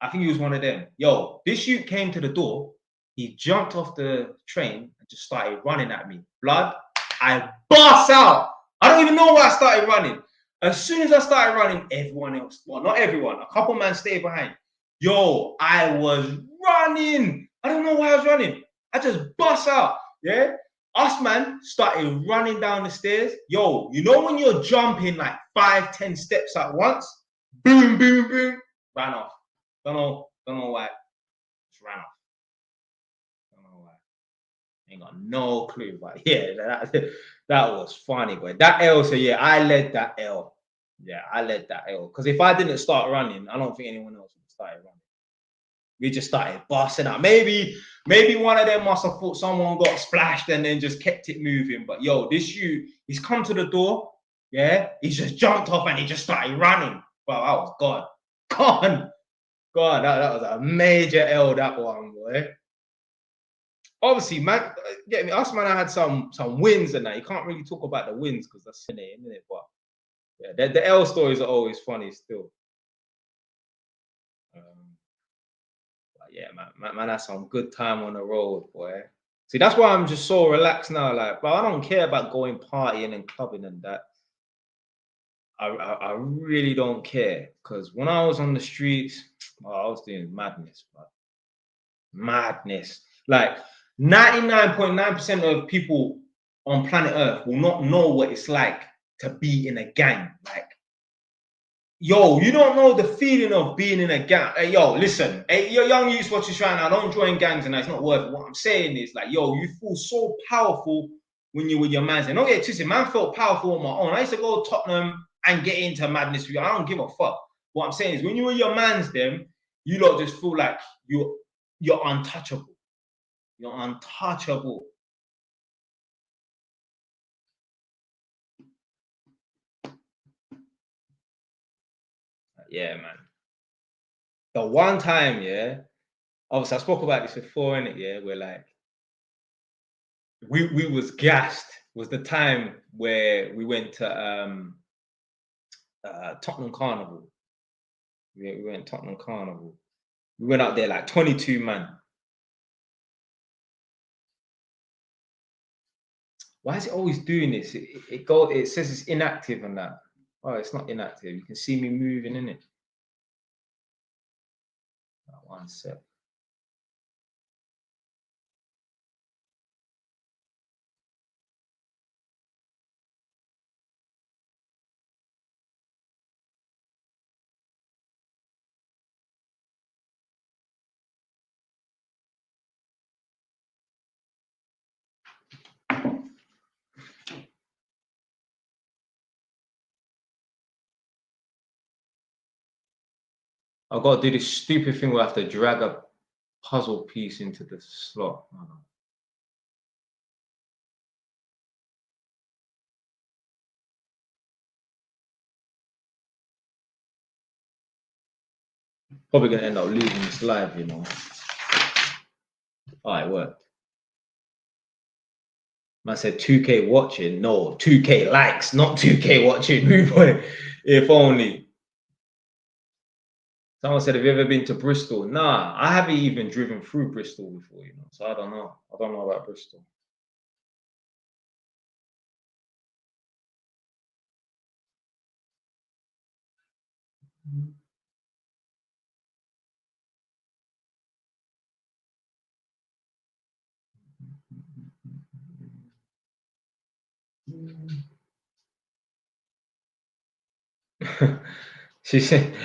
I think he was one of them. Yo, this youth came to the door, he jumped off the train and just started running at me. Blood, I burst out. I don't even know why I started running. As soon as I started running, everyone else, well, not everyone, a couple men stayed behind. Yo, I was running. I don't know why I was running. I just bust out. Yeah. Us man started running down the stairs. Yo, you know when you're jumping like 5-10 steps at once? Boom, boom, boom. Ran off. Don't know why. Just ran off. Don't know why. Ain't got no clue. But yeah, that was funny. But that L, so yeah, I led that L. Yeah, I led that L. Because if I didn't start running, I don't think anyone else would have started running. We just started busting out. Maybe one of them must have thought someone got splashed and then just kept it moving. But yo, this youth, he's come to the door. Yeah, he's just jumped off and he just started running. Wow, I was gone. That was a major L, that one, boy. Obviously, man, get me. Us, man, I had some wins and that. You can't really talk about the wins because that's in it, isn't it? But yeah, the L stories are always funny still. Yeah, man, had some good time on the road, boy. See, that's why I'm just so relaxed now. Like, but I don't care about going partying and clubbing and that. I really don't care because when I was on the streets, oh, I was doing madness, but madness. Like 99.9% of people on planet Earth will not know what it's like to be in a gang. Like, yo, you don't know the feeling of being in a gang. Hey, yo, listen, hey, your young youths watching this right now, don't join gangs and that's not worth it. What I'm saying is, like, yo, you feel so powerful when you're with your mans. And don't get twisted, man felt powerful on my own. I used to go to Tottenham and get into madness with you. I don't give a fuck. What I'm saying is, when you're with your mans, them, you lot just feel like you're untouchable. You're untouchable. Yeah, man. The one time, yeah, obviously I spoke about this before, innit? Yeah, where like we was gassed. Was the time where we went to Tottenham Carnival. We went Tottenham Carnival. We went out there like 22 man. Why is it always doing this? It says it's inactive and that. Oh, it's not inactive. You can see me moving in it. One sec. I've got to do this stupid thing where I have to drag a puzzle piece into the slot. Probably gonna end up losing this live, you know. Oh, it worked. Man said 2K watching. No, 2K likes, not 2K watching. If only. Someone said, have you ever been to Bristol? Nah, I haven't even driven through Bristol before, you know. So I don't know. I don't know about Bristol. She said,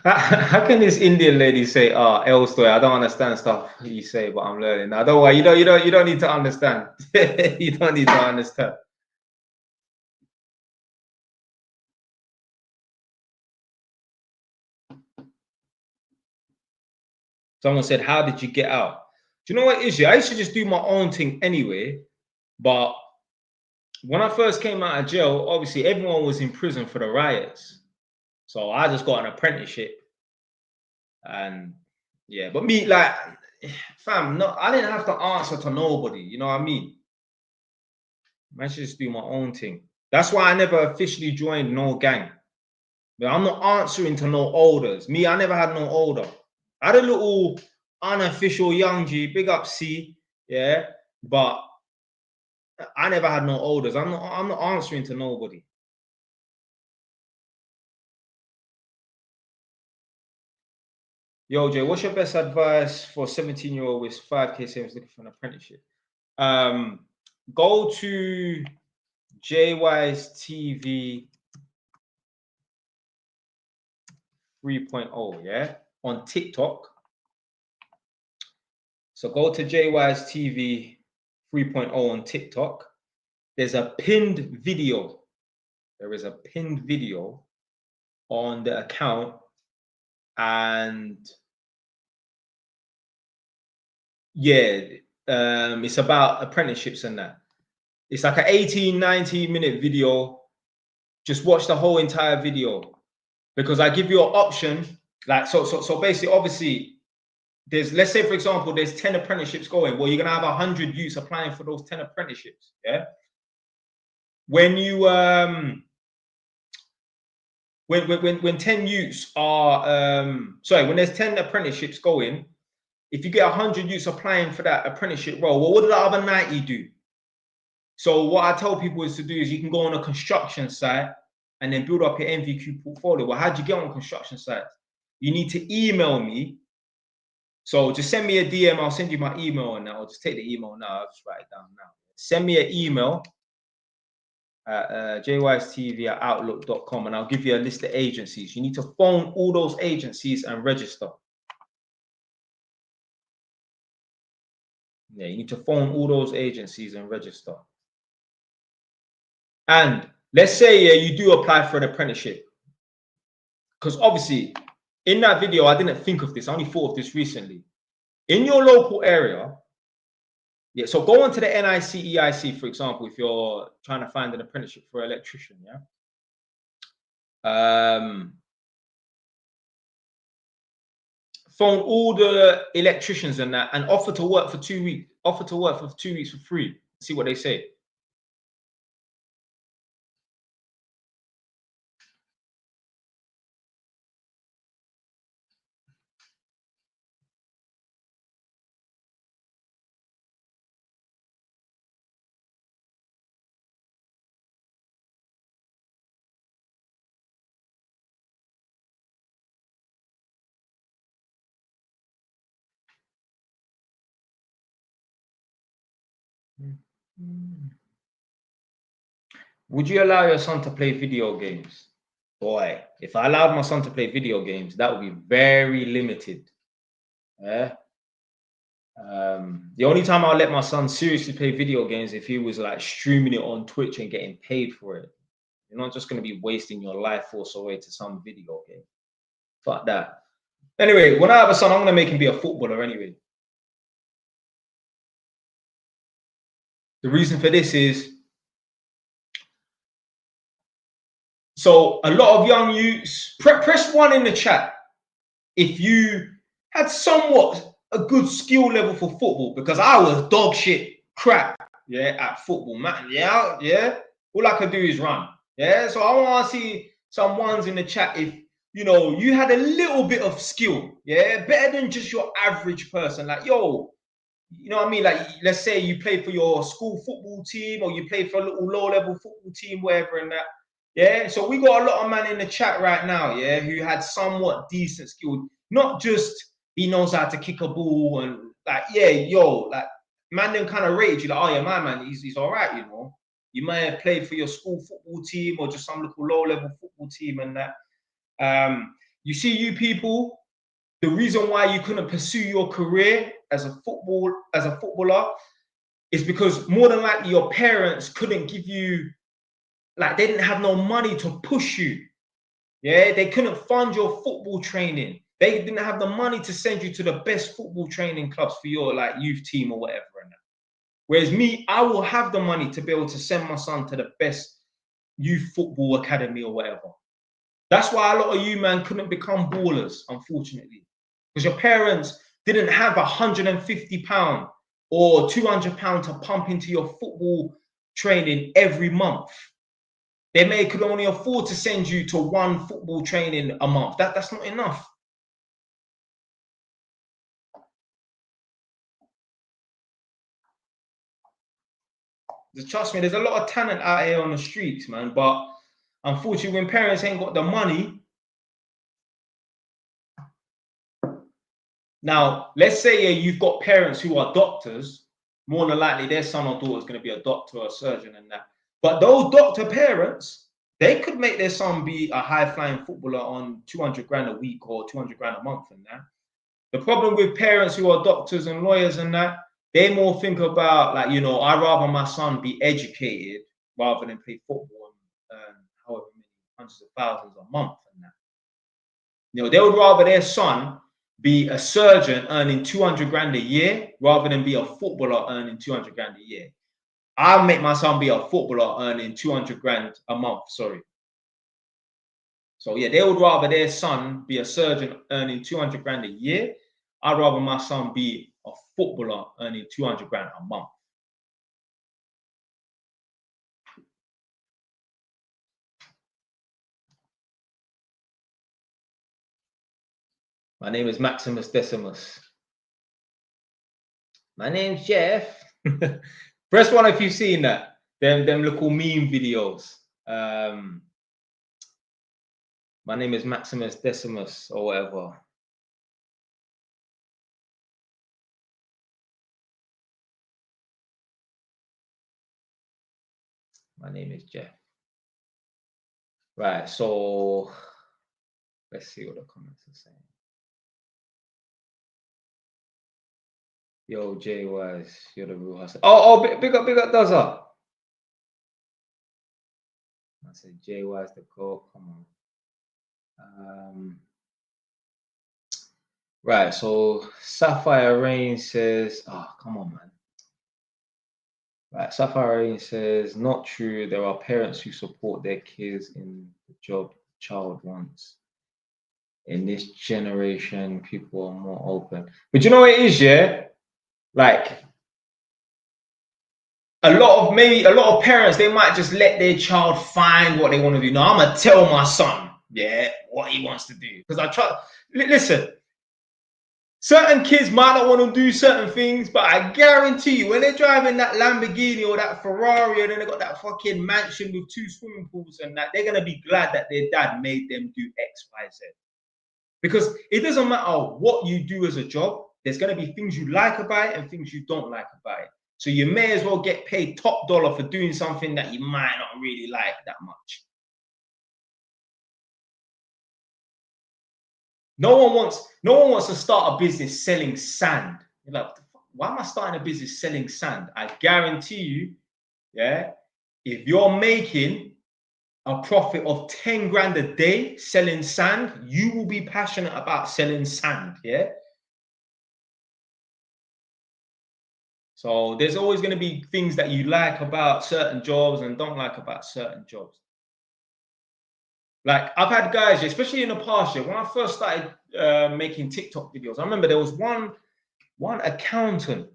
how can this Indian lady say, oh, L story? I don't understand stuff you say, but I'm learning. Now, don't worry, you don't need to understand. You don't need to understand. Someone said, how did you get out? Do you know what it is? I used to just do my own thing anyway, but when I first came out of jail, obviously everyone was in prison for the riots. So I just got an apprenticeship, and yeah, but me, like, fam, no, I didn't have to answer to nobody. You know what I mean? I should just do my own thing. That's why I never officially joined no gang. But I'm not answering to no elders. Me, I never had no older. I had a little unofficial young G, big up C, yeah. But I never had no elders. I'm not answering to nobody. Yo, Jay, what's your best advice for a 17-year-old with 5K savings looking for an apprenticeship? Go to JY's TV 3.0, yeah, on TikTok. So go to JY's TV 3.0 on TikTok. There's a pinned video. There is a pinned video on the account, and yeah, it's about apprenticeships and that. It's like an 18-19 minute video. Just watch the whole entire video, because I give you an option. Like, so basically, obviously, there's, let's say for example, there's 10 apprenticeships going. Well, you're gonna have 100 youths applying for those 10 apprenticeships. Yeah. When you when 10 youths are when there's 10 apprenticeships going, if you get 100 youths applying for that apprenticeship role, well, what do the other 90 do? So what I tell people is to do is you can go on a construction site and then build up your NVQ portfolio. Well, how do you get on construction sites? You need to email me. So just send me a DM. I'll send you my email now. I'll just take the email now. I'll just write it down now. Send me an email at jystv@outlook.com, and I'll give you a list of agencies. You need to phone all those agencies and register. Yeah, you need to phone all those agencies and register. And let's say you do apply for an apprenticeship, because obviously in that video I didn't think of this. I only thought of this recently. In your local area, yeah. So go on to the NICEIC, for example, if you're trying to find an apprenticeship for an electrician. Yeah. Phone all the electricians and that, and offer to work for 2 weeks. Offer to work for 2 weeks for free. See what they say. Would you allow your son to play video games? Boy, if I allowed my son to play video games, that would be very limited. Yeah. The only time I'll let my son seriously play video games if he was like streaming it on Twitch and getting paid for it. You're not just going to be wasting your life force away to some video game. Fuck that. Anyway, when I have a son, I'm going to make him be a footballer anyway. The reason for this is, so a lot of young youths, press 1 in the chat if you had somewhat a good skill level for football, because I was dog shit crap, yeah, at football, man. Yeah. All I could do is run. Yeah. So I want to see some ones in the chat if you had a little bit of skill, yeah, better than just your average person. Like, yo, you know what I mean? Like, let's say you play for your school football team, or you play for a little low-level football team, whatever, and that. Yeah. So we got a lot of man in the chat right now, yeah, who had somewhat decent skill. Not just he knows how to kick a ball and like, yeah, yo, like, man, them kind of rate you like, oh yeah, my man, he's all right, you know. You might have played for your school football team or just some little low-level football team and that. You see, you people, the reason why you couldn't pursue your career as a footballer is because more than likely your parents couldn't give you, like, they didn't have no money to push you. Yeah, they couldn't fund your football training. They didn't have the money to send you to the best football training clubs for your like youth team or whatever. And that. Whereas me, I will have the money to be able to send my son to the best youth football academy or whatever. That's why a lot of you, man, couldn't become ballers, unfortunately. Because your parents didn't have £150 or £200 to pump into your football training every month. They could only afford to send you to one football training a month. That's not enough. Trust me, there's a lot of talent out here on the streets, man. But unfortunately, when parents ain't got the money. Now, let's say you've got parents who are doctors. More than likely, their son or daughter is going to be a doctor or a surgeon and that. But those doctor parents, they could make their son be a high-flying footballer on 200 grand a week or 200 grand a month and that. The problem with parents who are doctors and lawyers and that, they more think about, like, you know, I'd rather my son be educated rather than play football and however many hundreds of thousands a month and that. You know, they would rather their son be a surgeon earning 200 grand a year rather than be a footballer earning 200 grand a year. I'll make my son be a footballer earning 200 grand a month, sorry. So yeah, they would rather their son be a surgeon earning 200 grand a year. I'd rather my son be a footballer earning 200 grand a month. My name is Maximus Decimus. My name's Jeff. Press one if you've seen that. Them little meme videos. My name is Maximus Decimus or whatever. My name is Jeff. Right, so let's see what the comments are saying. Yo, Jay Wise, you're the real hustler. Oh, big up, Dozer. I said Jay Wise the GOAT. Come on. Right, so Sapphire Rain says, oh, come on, man. Right, Sapphire Rain says, not true. There are parents who support their kids in the job the child wants. In this generation, people are more open. But you know what it is, yeah? Like, a lot of parents, they might just let their child find what they want to do. Now, I'm going to tell my son, yeah, what he wants to do. Because listen, certain kids might not want to do certain things, but I guarantee you, when they're driving that Lamborghini or that Ferrari, and then they got that fucking mansion with 2 swimming pools and that, they're going to be glad that their dad made them do X, Y, Z. Because it doesn't matter what you do as a job, there's going to be things you like about it and things you don't like about it. So you may as well get paid top dollar for doing something that you might not really like that much. No one wants to start a business selling sand. You're like, why am I starting a business selling sand? I guarantee you, yeah, if you're making a profit of 10 grand a day selling sand, you will be passionate about selling sand, yeah? So there's always going to be things that you like about certain jobs and don't like about certain jobs. Like, I've had guys, especially in the past year, when I first started making TikTok videos, I remember there was one accountant.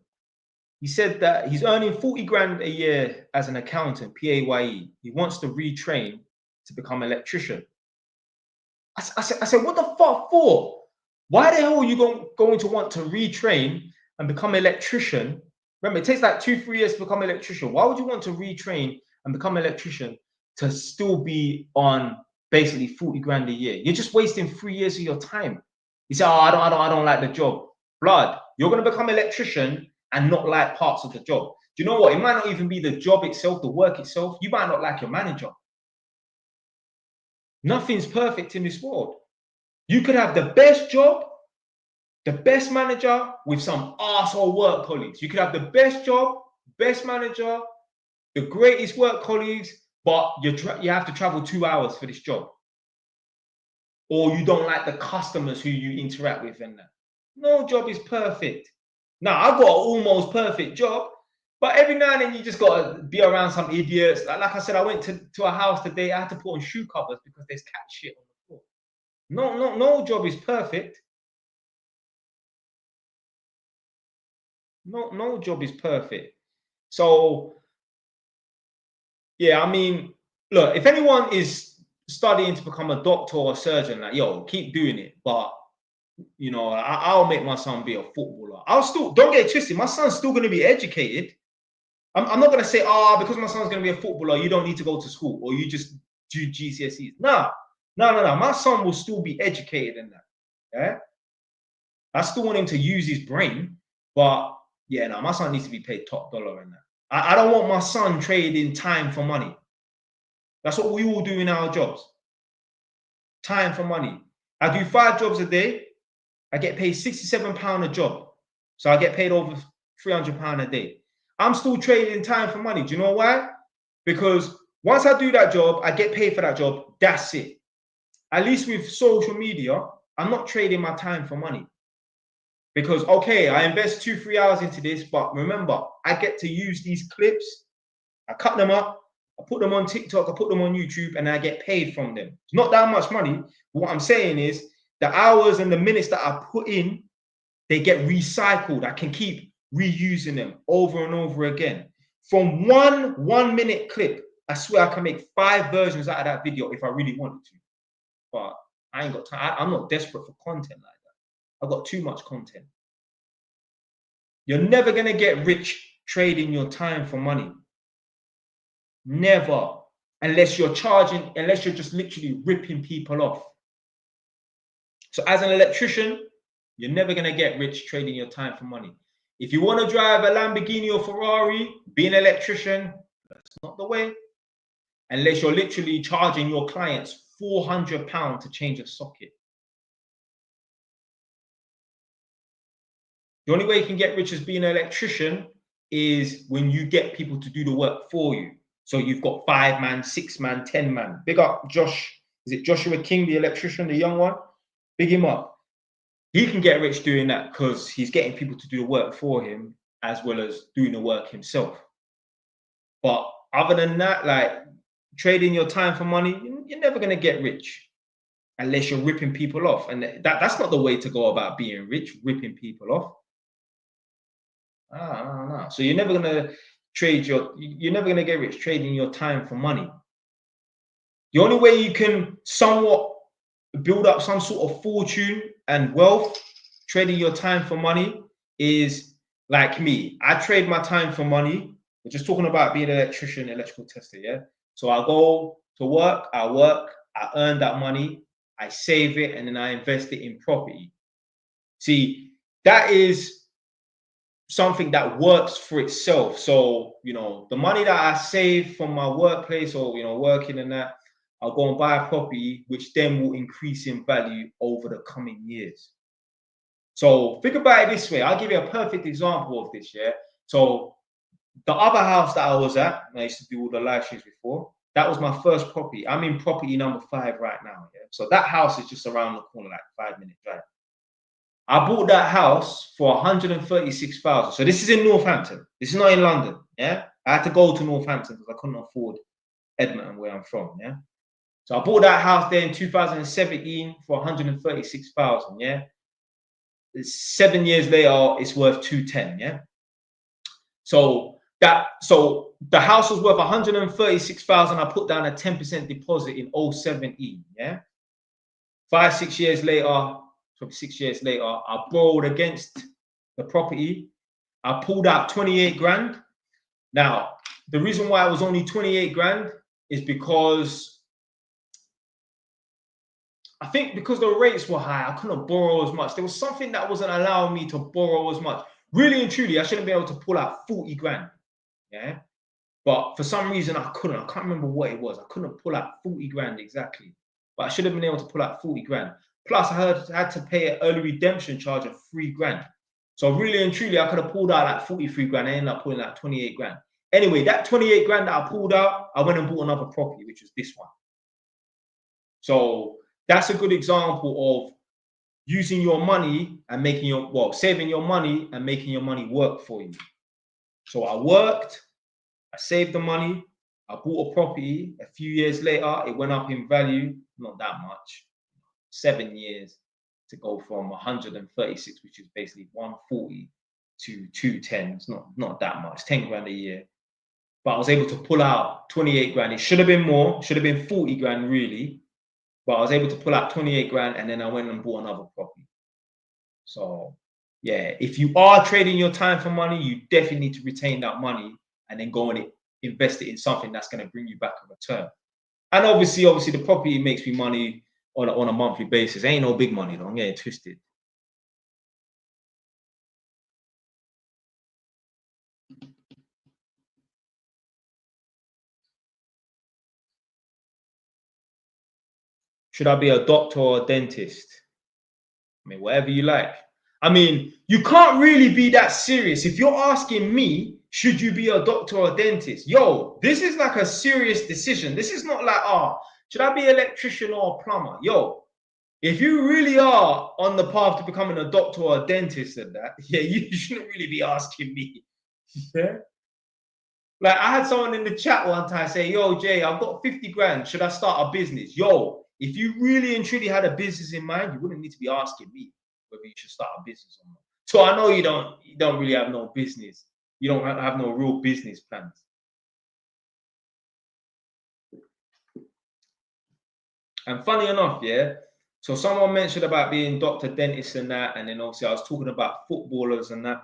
He said that he's earning 40 grand a year as an accountant, PAYE. He wants to retrain to become an electrician. I said, what the fuck for? Why the hell are you going to want to retrain and become an electrician? Remember, it takes like 2-3 years to become an electrician. Why would you want to retrain and become an electrician to still be on basically 40 grand a year? You're just wasting 3 years of your time. You say, oh, I don't like the job. Blood, you're going to become an electrician and not like parts of the job. Do you know what? It might not even be the job itself, the work itself. You might not like your manager. Nothing's perfect in this world. You could have the best job, the best manager with some arsehole work colleagues. You could have the best job, best manager, the greatest work colleagues, but you have to travel 2 hours for this job. Or you don't like the customers who you interact with and that. No job is perfect. Now, I've got an almost perfect job, but every now and then you just got to be around some idiots. Like I said, I went to a house today. I had to put on shoe covers because there's cat shit on the No job is perfect. No job is perfect. So yeah, I mean, look, if anyone is studying to become a doctor or a surgeon, like, yo, keep doing it. But you know, I'll make my son be a footballer. I'll still, don't get it twisted, my son's still going to be educated. I'm not going to say, because my son's going to be a footballer, you don't need to go to school or you just do GCSEs. No. My son will still be educated in that. Yeah. I still want him to use his brain, but yeah, no, my son needs to be paid top dollar in that. I don't want my son trading time for money. That's what we all do in our jobs. Time for money. I do 5 jobs a day. I get paid £67 a job. So I get paid over £300 a day. I'm still trading time for money. Do you know why? Because once I do that job, I get paid for that job. That's it. At least with social media, I'm not trading my time for money. Because, okay, I invest 2-3 hours into this, but remember, I get to use these clips. I cut them up, I put them on TikTok, I put them on YouTube, and I get paid from them. It's not that much money. But what I'm saying is the hours and the minutes that I put in, they get recycled. I can keep reusing them over and over again. From one 1-minute clip, I swear I can make 5 versions out of that video if I really wanted to. But I ain't got time. I'm not desperate for content like that. I've got too much content. You're never going to get rich trading your time for money. Never. Unless you're just literally ripping people off. So as an electrician, you're never going to get rich trading your time for money. If you want to drive a Lamborghini or Ferrari, be an electrician, that's not the way. Unless you're literally charging your clients £400 to change a socket. The only way you can get rich as being an electrician is when you get people to do the work for you. So you've got 5 man, 6 man, 10 man. Big up Josh. Is it Joshua King, the electrician, the young one? Big him up. He can get rich doing that because he's getting people to do the work for him as well as doing the work himself. But other than that, like trading your time for money, you're never going to get rich unless you're ripping people off. And that's not the way to go about being rich, ripping people off. No. So you're never going to you're never going to get rich trading your time for money. The only way you can somewhat build up some sort of fortune and wealth trading your time for money is like me. I trade my time for money. We're just talking about being an electrician, electrical tester, yeah? So I go to work, I earn that money, I save it, and then I invest it in property. See, that is something that works for itself. So, you know, the money that I save from my workplace or, you know, working and that, I'll go and buy a property, which then will increase in value over the coming years. So think about it this way. I'll give you a perfect example of this, yeah? So the other house that I was at, I used to do all the live streams before, that was my first property. I'm in property number 5 right now, yeah? So that house is just around the corner, like 5-minute drive. I bought that house for 136,000. So this is in Northampton. This is not in London, yeah? I had to go to Northampton because I couldn't afford Edmonton, where I'm from, yeah? So I bought that house there in 2017 for 136,000, yeah? 7 years later, it's worth 210, yeah? So the house was worth 136,000. I put down a 10% deposit in 07E, yeah? 5-6 years later, probably 6 years later, I borrowed against the property. I pulled out 28 grand. Now, the reason why it was only 28 grand is because I think because the rates were high, I couldn't borrow as much. There was something that wasn't allowing me to borrow as much. Really and truly, I shouldn't be able to pull out 40 grand. Yeah. But for some reason, I couldn't. I can't remember what it was. I couldn't pull out 40 grand exactly. But I should have been able to pull out 40 grand. Plus, I had to pay an early redemption charge of 3 grand. So really and truly, I could have pulled out like 43 grand. I ended up pulling out 28 grand. Anyway, that 28 grand that I pulled out, I went and bought another property, which was this one. So that's a good example of using your money and saving your money and making your money work for you. So I worked, I saved the money, I bought a property. A few years later, it went up in value, not that much, 7 years to go from 136, which is basically 140, to 210. It's not that much, 10 grand a year. But I was able to pull out 28 grand. It should have been more, should have been 40 grand really. But I was able to pull out 28 grand, and then I went and bought another property. So yeah, if you are trading your time for money, you definitely need to retain that money and then go and invest it in something that's going to bring you back a return. And obviously the property makes me money on a monthly basis. It ain't no big money though, I'm getting twisted. Should I be a doctor or a dentist? I mean, whatever you like. I mean, you can't really be that serious. If you're asking me, should you be a doctor or a dentist? Yo, this is like a serious decision. This is not like, oh, should I be an electrician or a plumber? Yo, if you really are on the path to becoming a doctor or a dentist and that, yeah, you shouldn't really be asking me. Yeah. Like I had someone in the chat one time say, yo, Jay, I've got 50 grand. Should I start a business? Yo, if you really and truly had a business in mind, you wouldn't need to be asking me whether you should start a business or not. So I know you don't really have no business. You don't have no real business plans. And funny enough, yeah. So someone mentioned about being doctor, dentist, and that, and then obviously I was talking about footballers and that.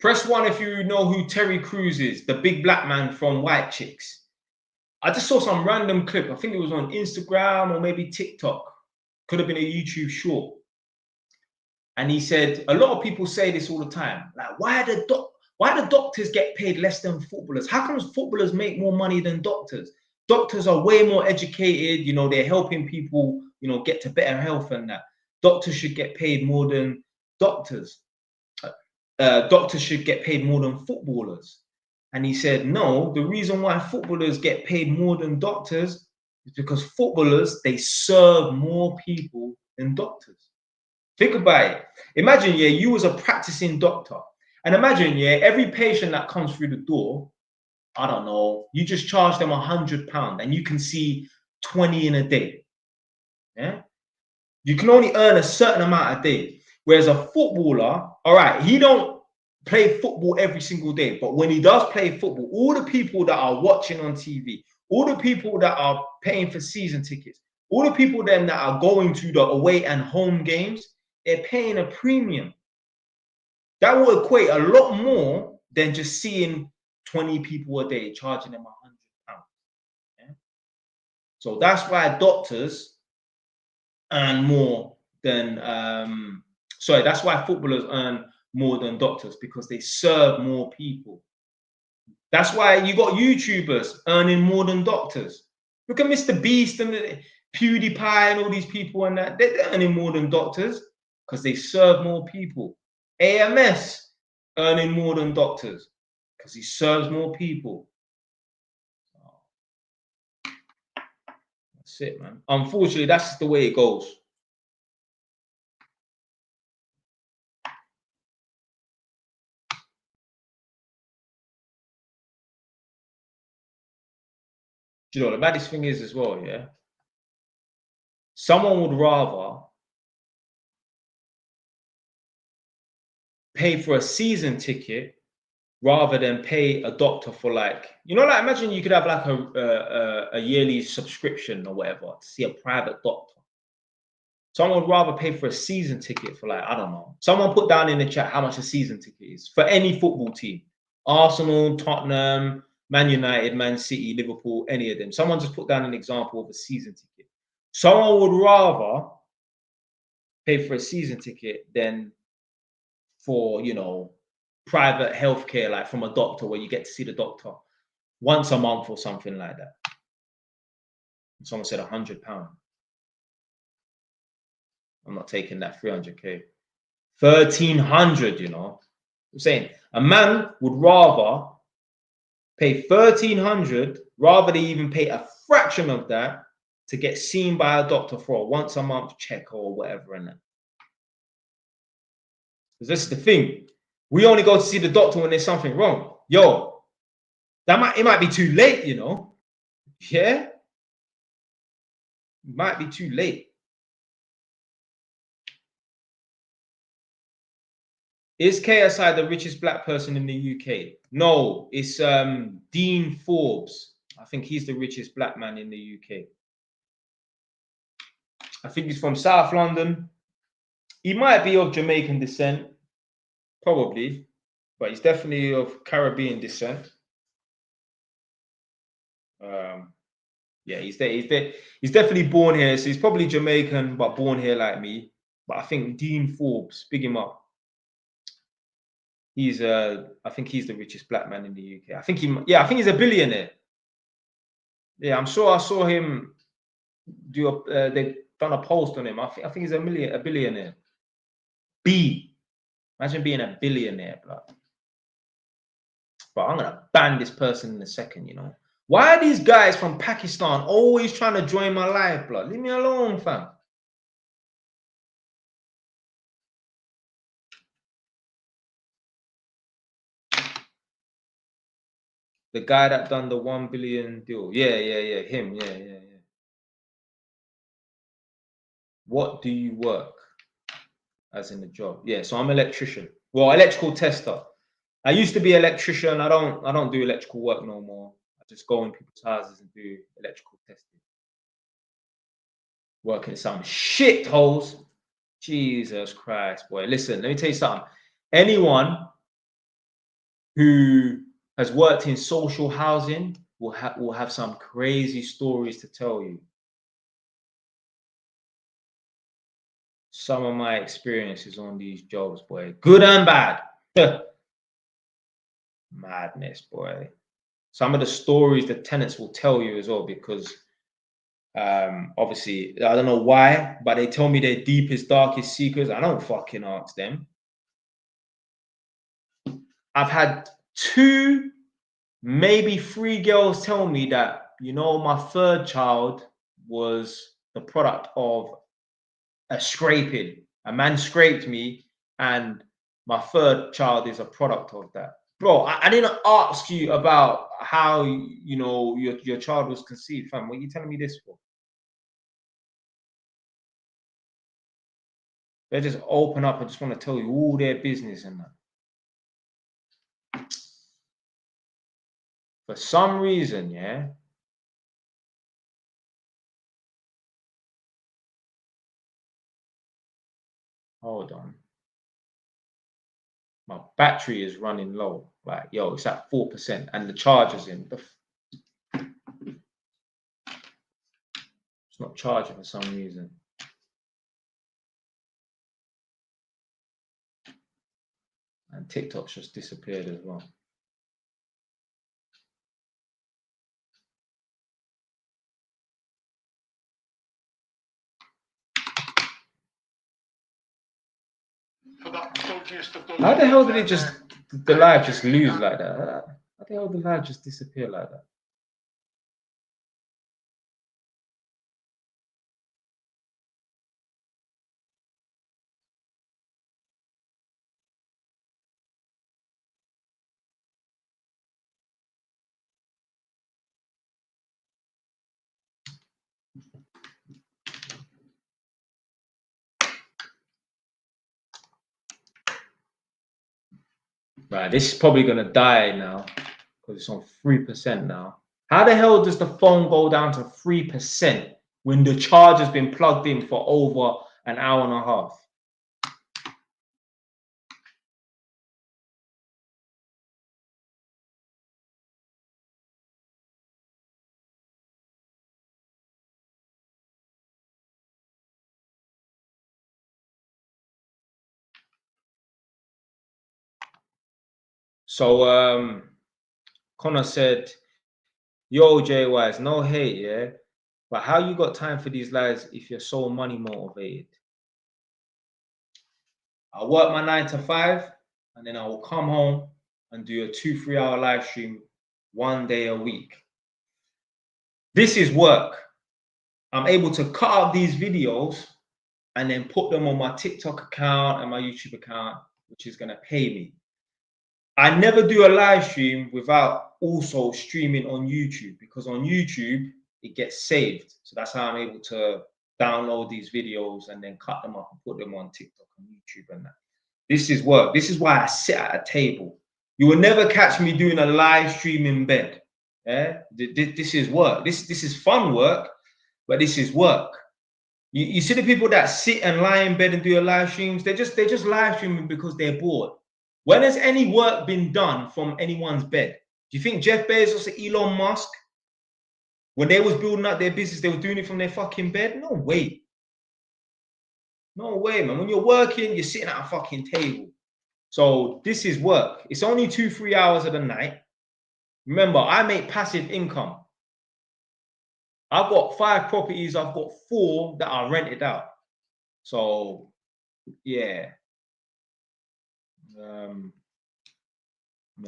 Press 1 if you know who Terry Crews is, the big black man from White Chicks. I just saw some random clip. I think it was on Instagram or maybe TikTok. Could have been a YouTube short. And he said, a lot of people say this all the time. Like, why do doctors get paid less than footballers? How come footballers make more money than doctors? Doctors are way more educated. You know, they're helping people, you know, get to better health and that. Doctors should get paid more than doctors. Doctors should get paid more than footballers. And he said, no, the reason why footballers get paid more than doctors is because footballers, they serve more people than doctors. Think about it. Imagine, yeah, you was a practicing doctor. And imagine, yeah, every patient that comes through the door, I don't know, you just charge them £100 and you can see 20 in a day. Yeah. You can only earn a certain amount a day. Whereas a footballer, all right, he don't play football every single day, but when he does play football, all the people that are watching on TV, all the people that are paying for season tickets, all the people then that are going to the away and home games, they're paying a premium. That will equate a lot more than just seeing 20 people a day, charging them £100. Yeah? So that's why doctors earn more than that's why footballers earn more than doctors, because they serve more people. That's why you got YouTubers earning more than doctors. Look at Mr. Beast and PewDiePie and all these people and that. They're earning more than doctors because they serve more people. AMS earning more than doctors because he serves more people. That's it, man. Unfortunately, that's the way it goes. You know, the baddest thing is as well, yeah? Someone would rather pay for a season ticket rather than pay a doctor for, like, you know, like imagine you could have like a yearly subscription or whatever to see a private doctor. Someone would rather pay for a season ticket for, like, I don't know. Someone put down in the chat how much a season ticket is for any football team. Arsenal, Tottenham, Man United, Man City, Liverpool, any of them. Someone just put down an example of a season ticket. Someone would rather pay for a season ticket than for, you know, private healthcare, like from a doctor, where you get to see the doctor once a month or something like that. Someone said £100. I'm not taking that 300k. 1,300, you know. I'm saying a man would rather pay 1,300 rather than even pay a fraction of that to get seen by a doctor for a once a month check or whatever and that. Because this is the thing. We only go to see the doctor when there's something wrong. Yo, it might be too late, you know. Yeah. It might be too late. Is KSI the richest black person in the UK? No, it's Dean Forbes. I think he's the richest black man in the UK. I think he's from South London. He might be of Jamaican descent, probably, but he's definitely of Caribbean descent. Yeah, he's definitely born here. So he's probably Jamaican, but born here like me. But I think Dean Forbes, big him up. He's I think he's the richest black man in the UK. I think he's a billionaire. Yeah, I'm sure I saw him do they've done a post on him. I think he's a billionaire. Imagine being a billionaire, blood. But I'm gonna ban this person in a second, you know. Why are these guys from Pakistan always trying to join my life, blood? Leave me alone, fam. The guy that done the 1 billion deal. Yeah, him. Yeah. What do you work as in the job? Yeah, so I'm an electrician. Well, electrical tester. I used to be an electrician. I don't do electrical work no more. I just go in people's houses and do electrical testing. Working some shit holes. Jesus Christ, boy. Listen, let me tell you something. Anyone who has worked in social housing will have some crazy stories to tell you. Some of my experiences on these jobs, boy, good and bad. Madness, boy. Some of the stories the tenants will tell you as well, because obviously, I don't know why, but they tell me their deepest, darkest secrets. I don't fucking ask them. I've had 2, maybe 3 girls tell me that, you know, my 3rd child was the product of a scraping. A man scraped me, and my 3rd child is a product of that. Bro, I didn't ask you about how, you know, your child was conceived, fam. What are you telling me this for? They just open up and just want to tell you all their business and that. For some reason, yeah. Hold on. My battery is running low. Like, yo, it's at 4% and the charger's in. It's not charging for some reason. And TikTok's just disappeared as well. How the hell did it just, the live just lose like that? How the hell did the live just disappear like that? Right, this is probably gonna die now because it's on 3% now. How the hell does the phone go down to 3% when the charger's been plugged in for over an hour and a half? So Connor said, yo, JYs, no hate, yeah? But how you got time for these lives if you're so money motivated? I work my 9 to 5, and then I will come home and do a 2-3 hour live stream 1 day a week. This is work. I'm able to cut out these videos and then put them on my TikTok account and my YouTube account, which is gonna pay me. I never do a live stream without also streaming on YouTube, because on YouTube, it gets saved. So that's how I'm able to download these videos and then cut them up and put them on TikTok and YouTube and that. This is work. This is why I sit at a table. You will never catch me doing a live stream in bed. Yeah, this is work. This is fun work, but this is work. You see the people that sit and lie in bed and do your live streams. They're just live streaming because they're bored. When has any work been done from anyone's bed? Do you think Jeff Bezos or Elon Musk, when they was building up their business, they were doing it from their fucking bed? No way. No way, man. When you're working, you're sitting at a fucking table. So this is work. It's only 2-3 hours of the night. Remember, I make passive income. I've got 5 properties. I've got 4 that are rented out. So, yeah. I mean,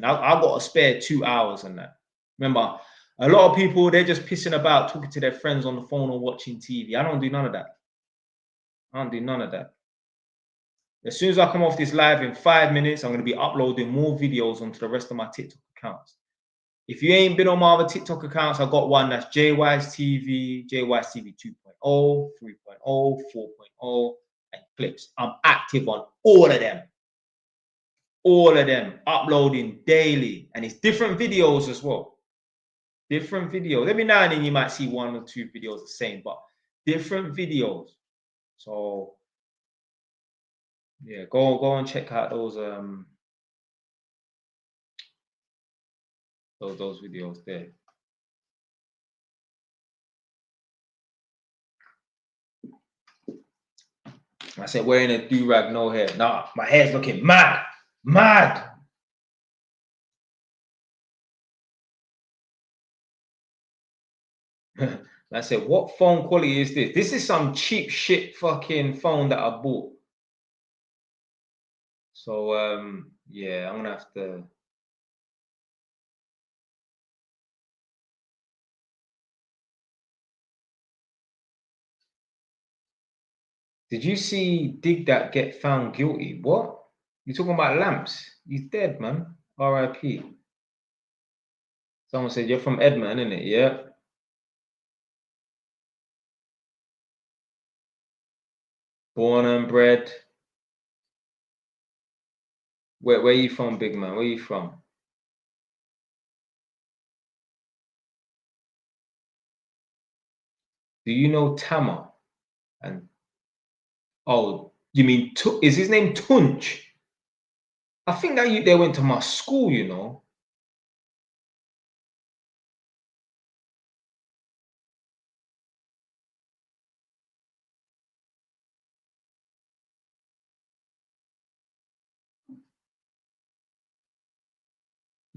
I've got a spare 2 hours on that. Remember, a lot of people, they're just pissing about, talking to their friends on the phone or watching TV. I don't do none of that. I don't do none of that. As soon as I come off this live in 5 minutes, I'm going to be uploading more videos onto the rest of my TikTok accounts. If you ain't been on my other TikTok accounts, I've got one that's JY's TV, JY's TV 2.0, 3.0, 4.0, and clips. I'm active on all of them. All of them, uploading daily. And it's different videos as well. Different videos. Every now and then you might see 1 or 2 videos the same, but different videos. So yeah, go and check out those videos there. I said wearing a do-rag, no hair. Nah, my hair's looking mad. Mad. I said, what phone quality is this? This is some cheap shit fucking phone that I bought. So yeah, I'm gonna have to. Did you see Dig That get found guilty? What? You talking about Lamps? He's dead, man. R.I.P. Someone said you're from Edmonton, innit? Yeah. Born and bred. Where you from, big man? Where you from? Do you know Tama? And oh, you mean is his name Tunch? I think that they went to my school, you know.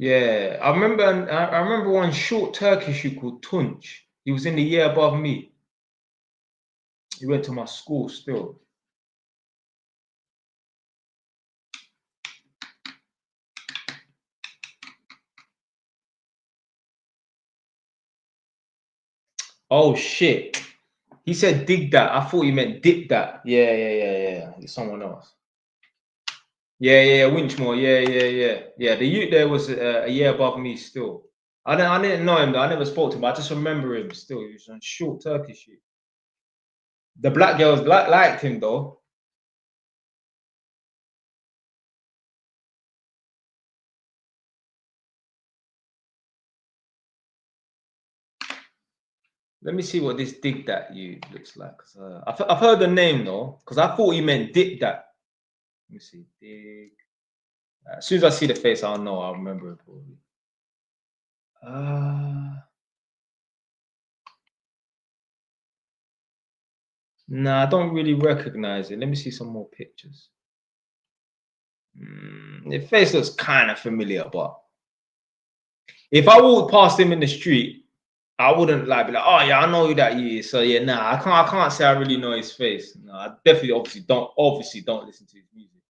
Yeah, I remember one short Turkish who called Tunç. He was in the year above me. He went to my school still. Oh shit. He said dig that. I thought he meant dip that. Yeah. It's someone else. Yeah. Winchmore. Yeah. The youth there was a year above me still. I didn't know him though. I never spoke to him. I just remember him still. He was on short Turkish youth. The black girls liked him though. Let me see what this dig that you looks like. I've heard the name though, because I thought he meant dip that. Let me see. Dig. As soon as I see the face, I'll know. I'll remember it probably. Nah, I don't really recognize it. Let me see some more pictures. The face looks kind of familiar, but if I walked past him in the street, I wouldn't be like, oh yeah, I know who that he is. So yeah, nah, I can't say I really know his face. No, I definitely obviously don't listen to his music.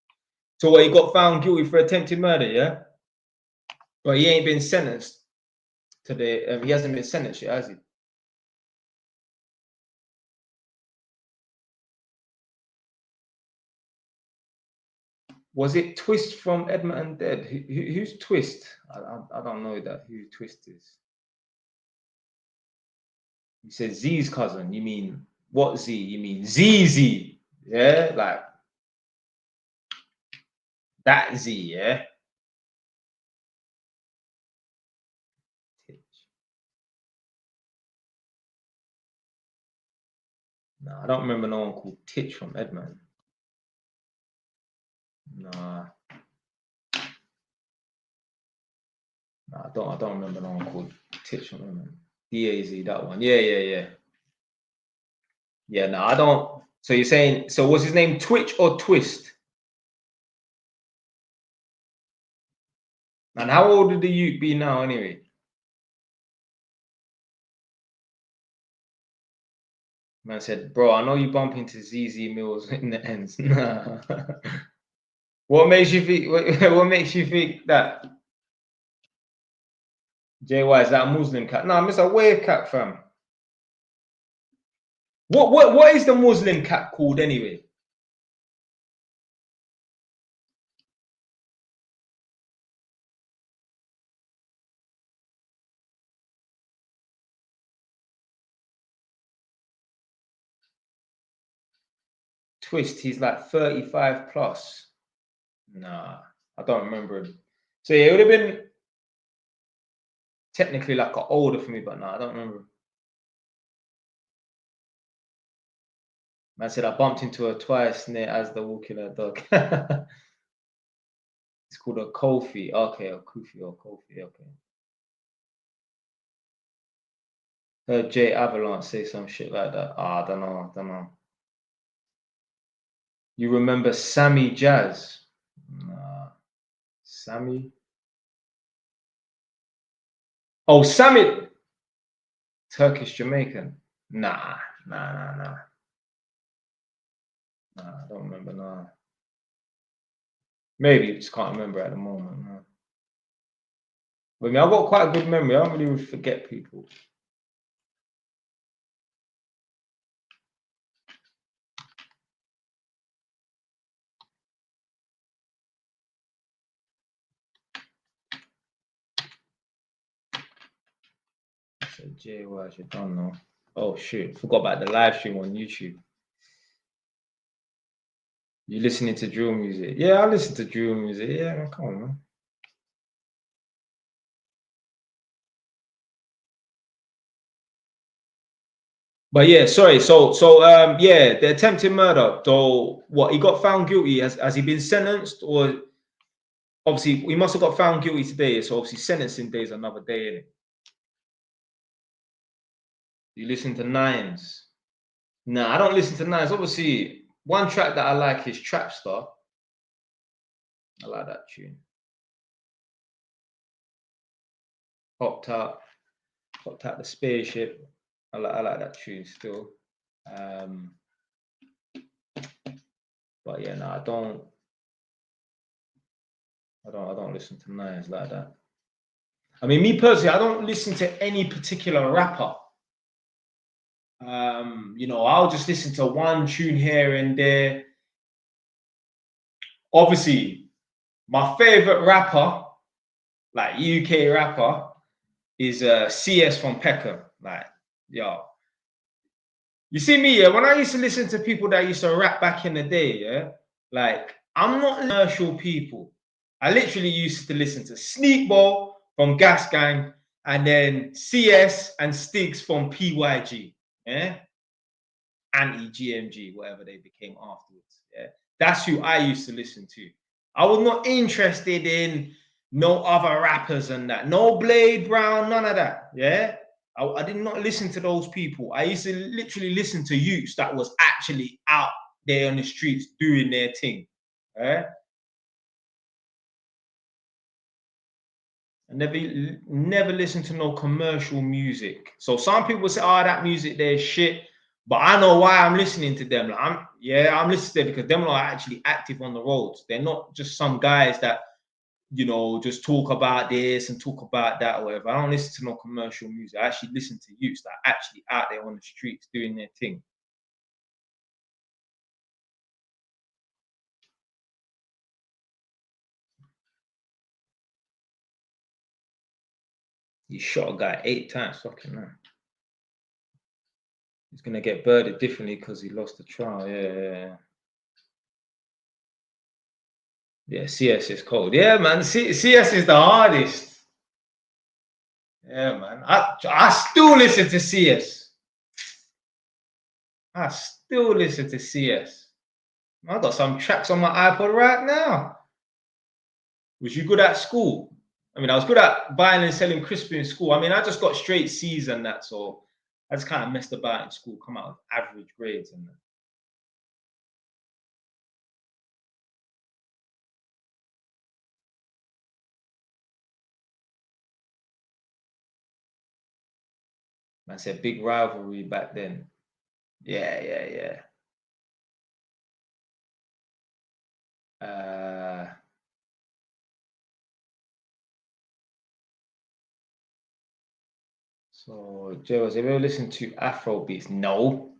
So what, he got found guilty for attempted murder, yeah? But he ain't been sentenced today. He hasn't been sentenced yet, has he? Was it Twist from Edmonton Dead? Who's Twist? I don't know who Twist is. You said Z's cousin. You mean what Z? You mean ZZ? Yeah, like That Z, yeah. No, I don't remember no one called Titch from Edmund. Nah. No, I don't remember no one called Titch from Edmund. DAZ, that one. Yeah. Yeah, no, I don't. So you're saying, so was his name Twitch or Twist? And how old would the youth be now anyway? Man said, bro, I know you bump into ZZ Mills in the ends. Nah. What makes you think? What makes you think that? JY, is that a Muslim cat? No, it's a wave cat, fam. What is the Muslim cat called anyway? Twist, he's like 35 plus. Nah, I don't remember him. So yeah, it would have been technically like an older for me, but no, I don't remember. Man said I bumped into her twice near as the walking her dog. It's called a Kofi. Okay, a Kofi or Kofi. Okay. Heard Jay Avalanche say some shit like that. I don't know. You remember Sammy Jazz? Nah. Sammy? Oh, Sammy. Turkish Jamaican. Nah. Nah, I don't remember. Nah. Maybe just can't remember at the moment. Nah. But I mean, I've got quite a good memory. I don't really forget people. So JY, I don't know. Oh shit, forgot about the live stream on YouTube. You listening to drill music? Yeah, I listen to drill music. Yeah, man, come on, man. But yeah, sorry. So yeah, the attempted murder. So what? He got found guilty. Has he been sentenced? Or obviously he must have got found guilty today. So obviously sentencing day is another day. Innit? You listen to Nines? Nah, I don't listen to Nines. Obviously, one track that I like is Trap Star. I like that tune. Hopped out the spaceship. I like that tune still. But yeah, no, I don't listen to Nines like that. I mean, me personally, I don't listen to any particular rapper. You know, I'll just listen to one tune here and there. Obviously, my favorite rapper, like UK rapper, is CS from Peckham. Like, yo. You see me, yeah, when I used to listen to people that used to rap back in the day, yeah, like, I'm not commercial people. I literally used to listen to Sneakball from Gas Gang and then CS and Stiggs from PYG, yeah, anti-GMG, whatever they became afterwards. Yeah, that's who I used to listen to. I was not interested in no other rappers and that, no Blade Brown, none of that. Yeah, I did not listen to those people. I used to literally listen to youths that was actually out there on the streets doing their thing. Yeah? I never listen to no commercial music. So some people say, "Oh, that music there is shit," but I know why I'm listening to them. Like, I'm listening to them because them are actually active on the roads. They're not just some guys that just talk about this and talk about that or whatever. I don't listen to no commercial music. I actually listen to youths that are actually out there on the streets doing their thing. He shot a guy 8 times. Fucking man. He's gonna get birded differently because he lost the trial. Yeah. Yeah, CS is cold. Yeah, man. CS is the hardest. Yeah, man. I still listen to CS. I still listen to CS. I got some tracks on my iPod right now. Was you good at school? I mean, I was good at buying and selling crispy in school. I mean, I just got straight C's and that, so I just kind of messed about in school, come out with average grades and that. Man said big rivalry back then. Yeah, yeah, yeah. So, Joe, have you ever listened to Afro beats? No.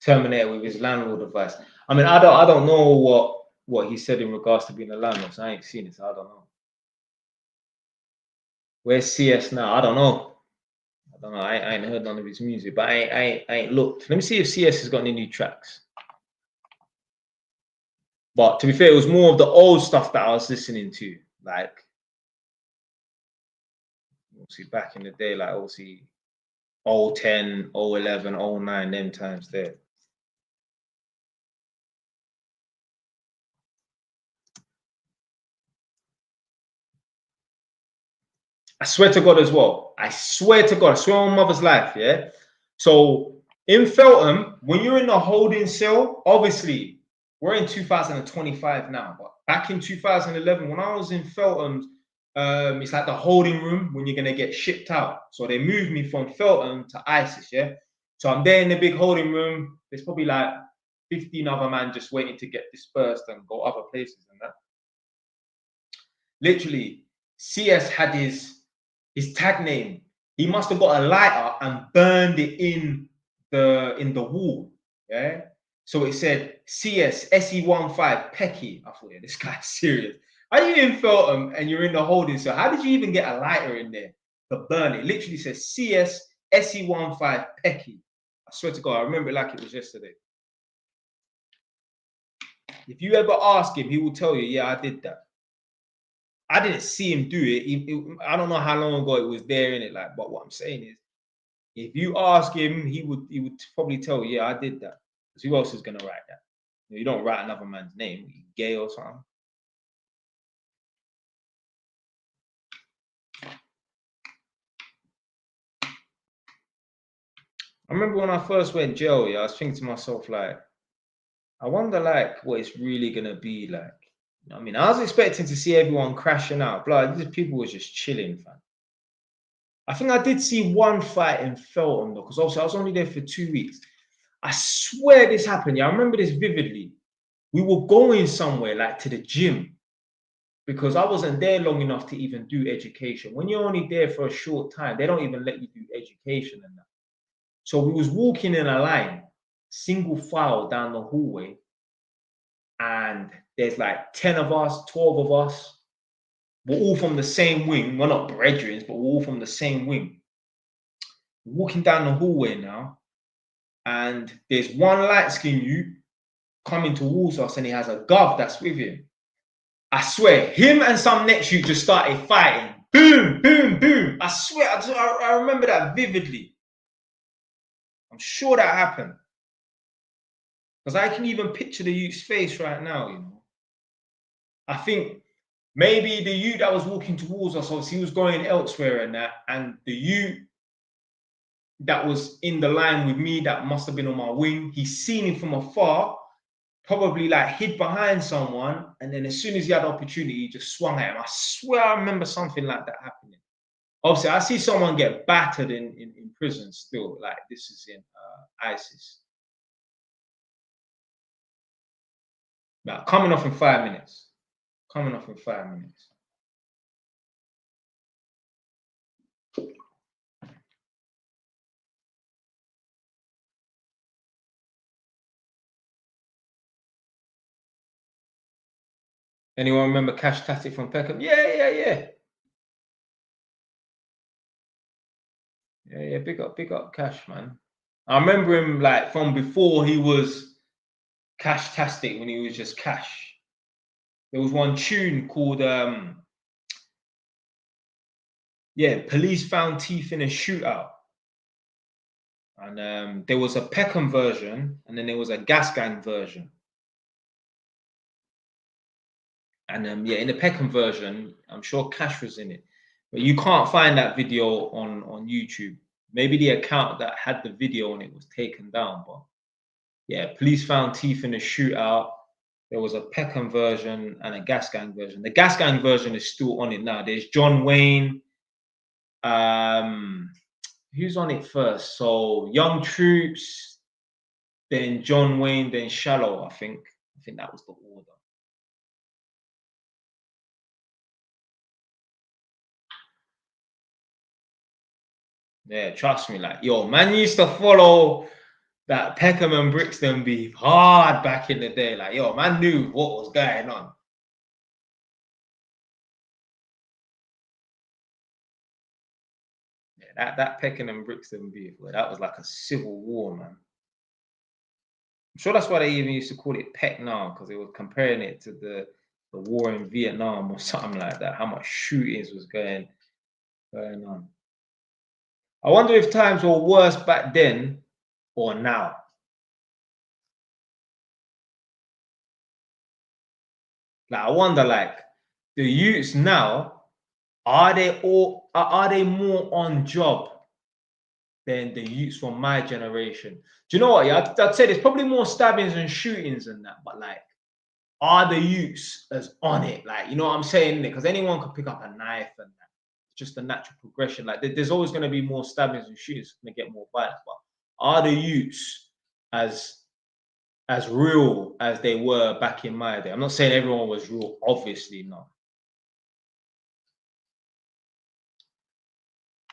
Terminator with his landlord advice. I mean, I don't know what he said in regards to being a landlord. So I ain't seen it, so I don't know. Where's CS now? I don't know. I don't know. I ain't heard none of his music, but I ain't looked. Let me see if CS has got any new tracks. But to be fair, it was more of the old stuff that I was listening to, like obviously back in the day, like obviously 010, 011, 009, them times there. I swear to God as well. I swear to God. I swear on mother's life, yeah? So in Feltham, when you're in the holding cell, obviously, we're in 2025 now, but back in 2011, when I was in Feltham, it's like the holding room when you're going to get shipped out. So they moved me from Feltham to ISIS, yeah? So I'm there in the big holding room. There's probably like 15 other men just waiting to get dispersed and go other places and that. Literally, CS had his tag name. He must have got a lighter and burned it in the wall. Yeah. So it said CS SE15 Pecky. I thought, yeah, this guy's serious. How you in Feltham and you're in the holding cell? How did you even get a lighter in there to burn it? It literally says CS SE15 Pecky. I swear to God, I remember it like it was yesterday. If you ever ask him, he will tell you, yeah, I did that. I didn't see him do it. I don't know how long ago it was there in it. Like, but what I'm saying is, if you ask him, he would probably tell you, yeah, I did that. Because who else is gonna write that? You don't write another man's name, gay or something. I remember when I first went jail, yeah, I was thinking to myself, like, I wonder, like, what it's really gonna be like. You know what I mean, I was expecting to see everyone crashing out. Blood, these people were just chilling, fam. I think I did see one fight in Feltham though, because obviously I was only there for 2 weeks. I swear this happened. Yeah, I remember this vividly. We were going somewhere like to the gym because I wasn't there long enough to even do education. When you're only there for a short time, they don't even let you do education and that. So we was walking in a line, single file down the hallway, and there's like 10 of us, 12 of us. We're all from the same wing. We're not brethren, but we're all from the same wing. We're walking down the hallway now, and there's one light-skinned youth coming towards us, and he has a gov that's with him. I swear, him and some next youth just started fighting. Boom, boom, boom. I swear, I remember that vividly. I'm sure that happened. Because I can even picture the youth's face right now, you know. I think maybe the youth that was walking towards us, obviously, he was going elsewhere and that, and the youth that was in the line with me that must have been on my wing, he's seen him from afar, probably like hid behind someone, and then as soon as he had the opportunity, he just swung at him. I swear I remember something like that happening. Obviously, I see someone get battered in prison still. Like this is in ISIS. Now, coming off in 5 minutes. Coming off in 5 minutes. Anyone remember Cash Tastic from Peckham? Yeah. Yeah, big up Cash, man. I remember him like from before he was Cash-tastic, when he was just Cash. There was one tune called Police Found Teeth in a Shootout. And there was a Peckham version, and then there was a Gas Gang version. And in the Peckham version, I'm sure Cash was in it, but you can't find that video on YouTube. Maybe the account that had the video on it was taken down. But yeah, Police Found Teeth in a Shootout. There was a Peckham version and a Gas Gang version. The Gas Gang version is still on it now. There's John Wayne. Who's on it first? So Young Troops, then John Wayne, then Shallow. I think that was the order. Yeah, trust me, like, yo, man used to follow that Peckham and Brixton beef hard back in the day. Like, yo, man knew what was going on. Yeah, that Peckham and Brixton beef, well, that was like a civil war, man. I'm sure that's why they even used to call it Peck now, because they were comparing it to the war in Vietnam or something like that. How much shootings was going on. I wonder if times were worse back then or now. Like, I wonder, like, the youths now, are they more on job than the youths from my generation? Do you know what? Yeah, I'd say there's probably more stabbings and shootings and that, but like, are the youths as on it? Like, you know what I'm saying? Because anyone could pick up a knife, and that. It's just a natural progression. Like, there's always going to be more stabbings and shootings, going to get more violence. But are the youths as real as they were back in my day? I'm not saying everyone was real, obviously not.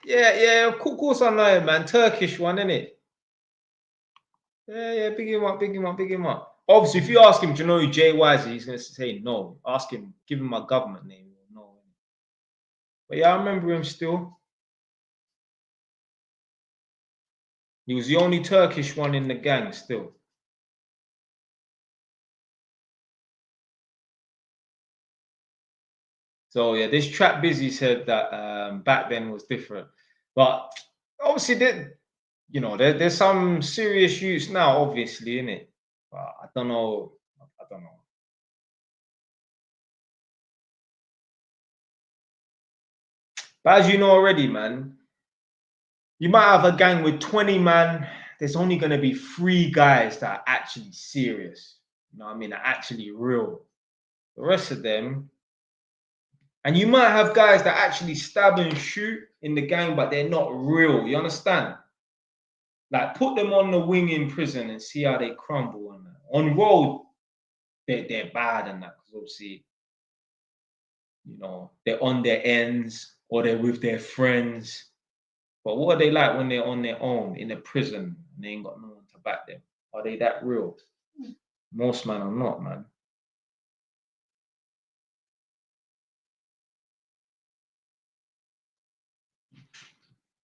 Yeah, of course I know it, man. Turkish one, innit? Yeah, big him up. Obviously, if you ask him, do you know who Jay Wise is? He's gonna say no. Ask him, give him my government name. No. But yeah, I remember him still. He was the only Turkish one in the gang still. So yeah, this Trap Busy said that back then was different. But obviously, there's some serious use now, obviously, in it. But I don't know. But as you know already, man, you might have a gang with 20 man. There's only going to be 3 guys that are actually serious. You know what I mean? Are actually real. The rest of them, and you might have guys that actually stab and shoot in the gang, but they're not real. You understand? Like, put them on the wing in prison and see how they crumble. And on road, they're bad and that, because obviously, they're on their ends or they're with their friends. But what are they like when they're on their own in a prison and they ain't got no one to back them? Are they that real? Most man are not, man.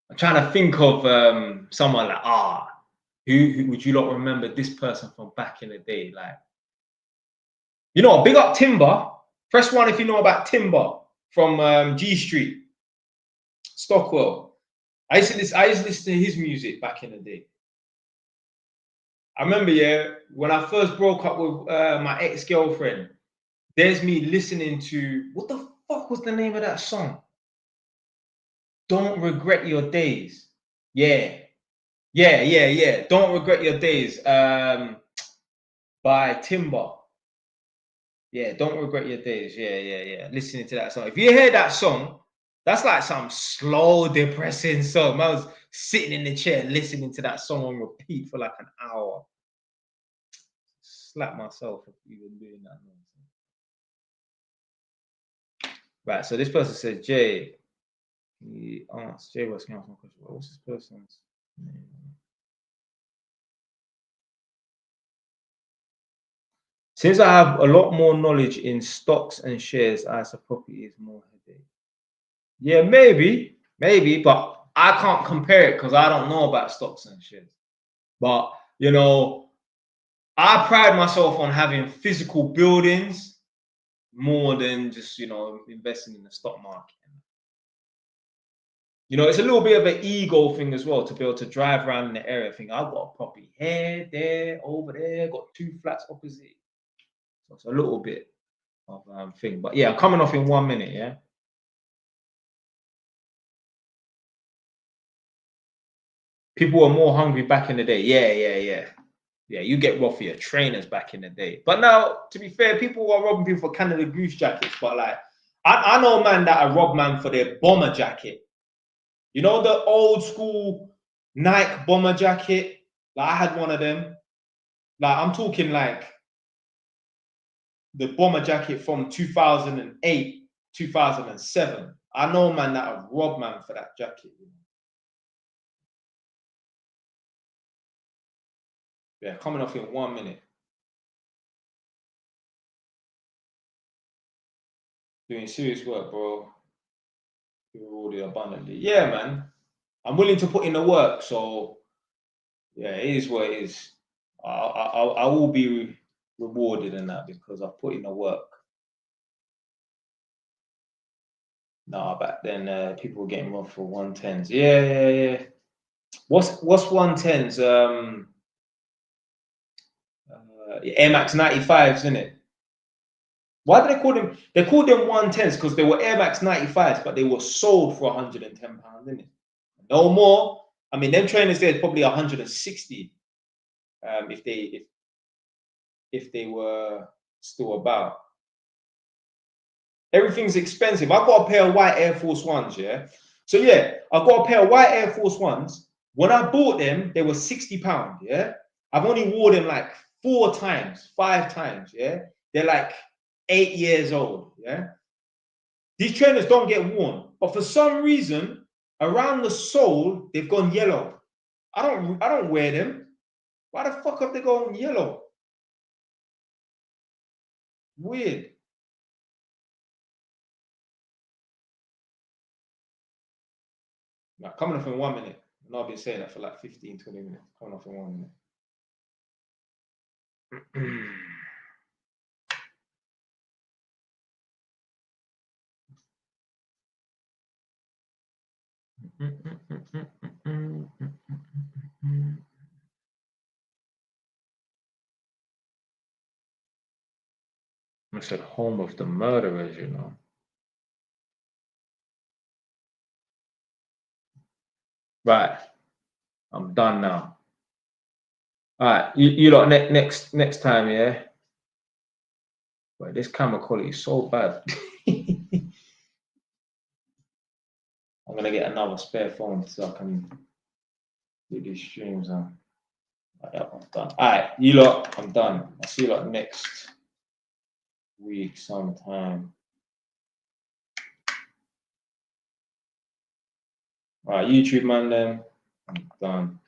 I'm trying to think of someone like, who would you not remember this person from back in the day? Like, big up Timber. Press 1 if you know about Timber from G Street, Stockwell. I used to listen to his music back in the day. I remember, when I first broke up with my ex-girlfriend, there's me listening to, what the fuck was the name of that song? Don't Regret Your Days. Yeah. Don't Regret Your Days. By Timber. Yeah, Don't Regret Your Days. Yeah. Listening to that song. If you hear that song, that's like some slow, depressing song. I was sitting in the chair listening to that song on repeat for like an hour. Slap myself for even doing that. Right, so this person said, Jay, he asked, Jay was asking my question. What's this person's name? Since I have a lot more knowledge in stocks and shares, I suppose property is more headache. Yeah, maybe, but I can't compare it because I don't know about stocks and shares. But you know, I pride myself on having physical buildings more than just, you know, investing in the stock market. You know, it's a little bit of an ego thing as well to be able to drive around in the area. Think I've got a property here, there, over there, got 2 flats opposite. So it's a little bit of thing. But yeah, I'm coming off in 1 minute. Yeah. People were more hungry back in the day. Yeah, you get robbed for your trainers back in the day. But now, to be fair, people were robbing people for Canada Goose jackets. But like, I know man that I rob man for their bomber jacket. You know the old school Nike bomber jacket? Like I had one of them. Like I'm talking like the bomber jacket from 2008, 2007. I know man that I robbed man for that jacket. Yeah, coming off in 1 minute. Doing serious work, bro. Rewarded abundantly. Yeah, man. I'm willing to put in the work, so yeah, it is what it is. I will be rewarded in that because I put in the work. No, back then people were getting robbed for 110s. Yeah. What's 110s? Air Max 95s, isn't it? Why do they call them? They called them 110s because they were Air Max 95s, but they were sold for £110, isn't it? No more. I mean, them trainers there is probably 160. If they were still about. Everything's expensive. I've got a pair of white Air Force Ones, yeah. So yeah, I've got a pair of white Air Force Ones. When I bought them, they were £60, yeah. I've only worn them like 4 times, 5 times, yeah. They're like 8 years old, yeah. These trainers don't get worn, but for some reason, around the sole, they've gone yellow. I don't wear them. Why the fuck have they gone yellow? Weird. Now, coming off in 1 minute. I've been saying that for like 15, 20 minutes. Coming off in 1 minute. I said home of the murderers, you know. Right. I'm done now. All right. You lot next time, yeah. But this camera quality is so bad. I'm gonna get another spare phone so I can do these streams on. Yeah, I'm done. All right, you lot, I'm done. I'll see you lot next week sometime. All right, YouTube man, then I'm done.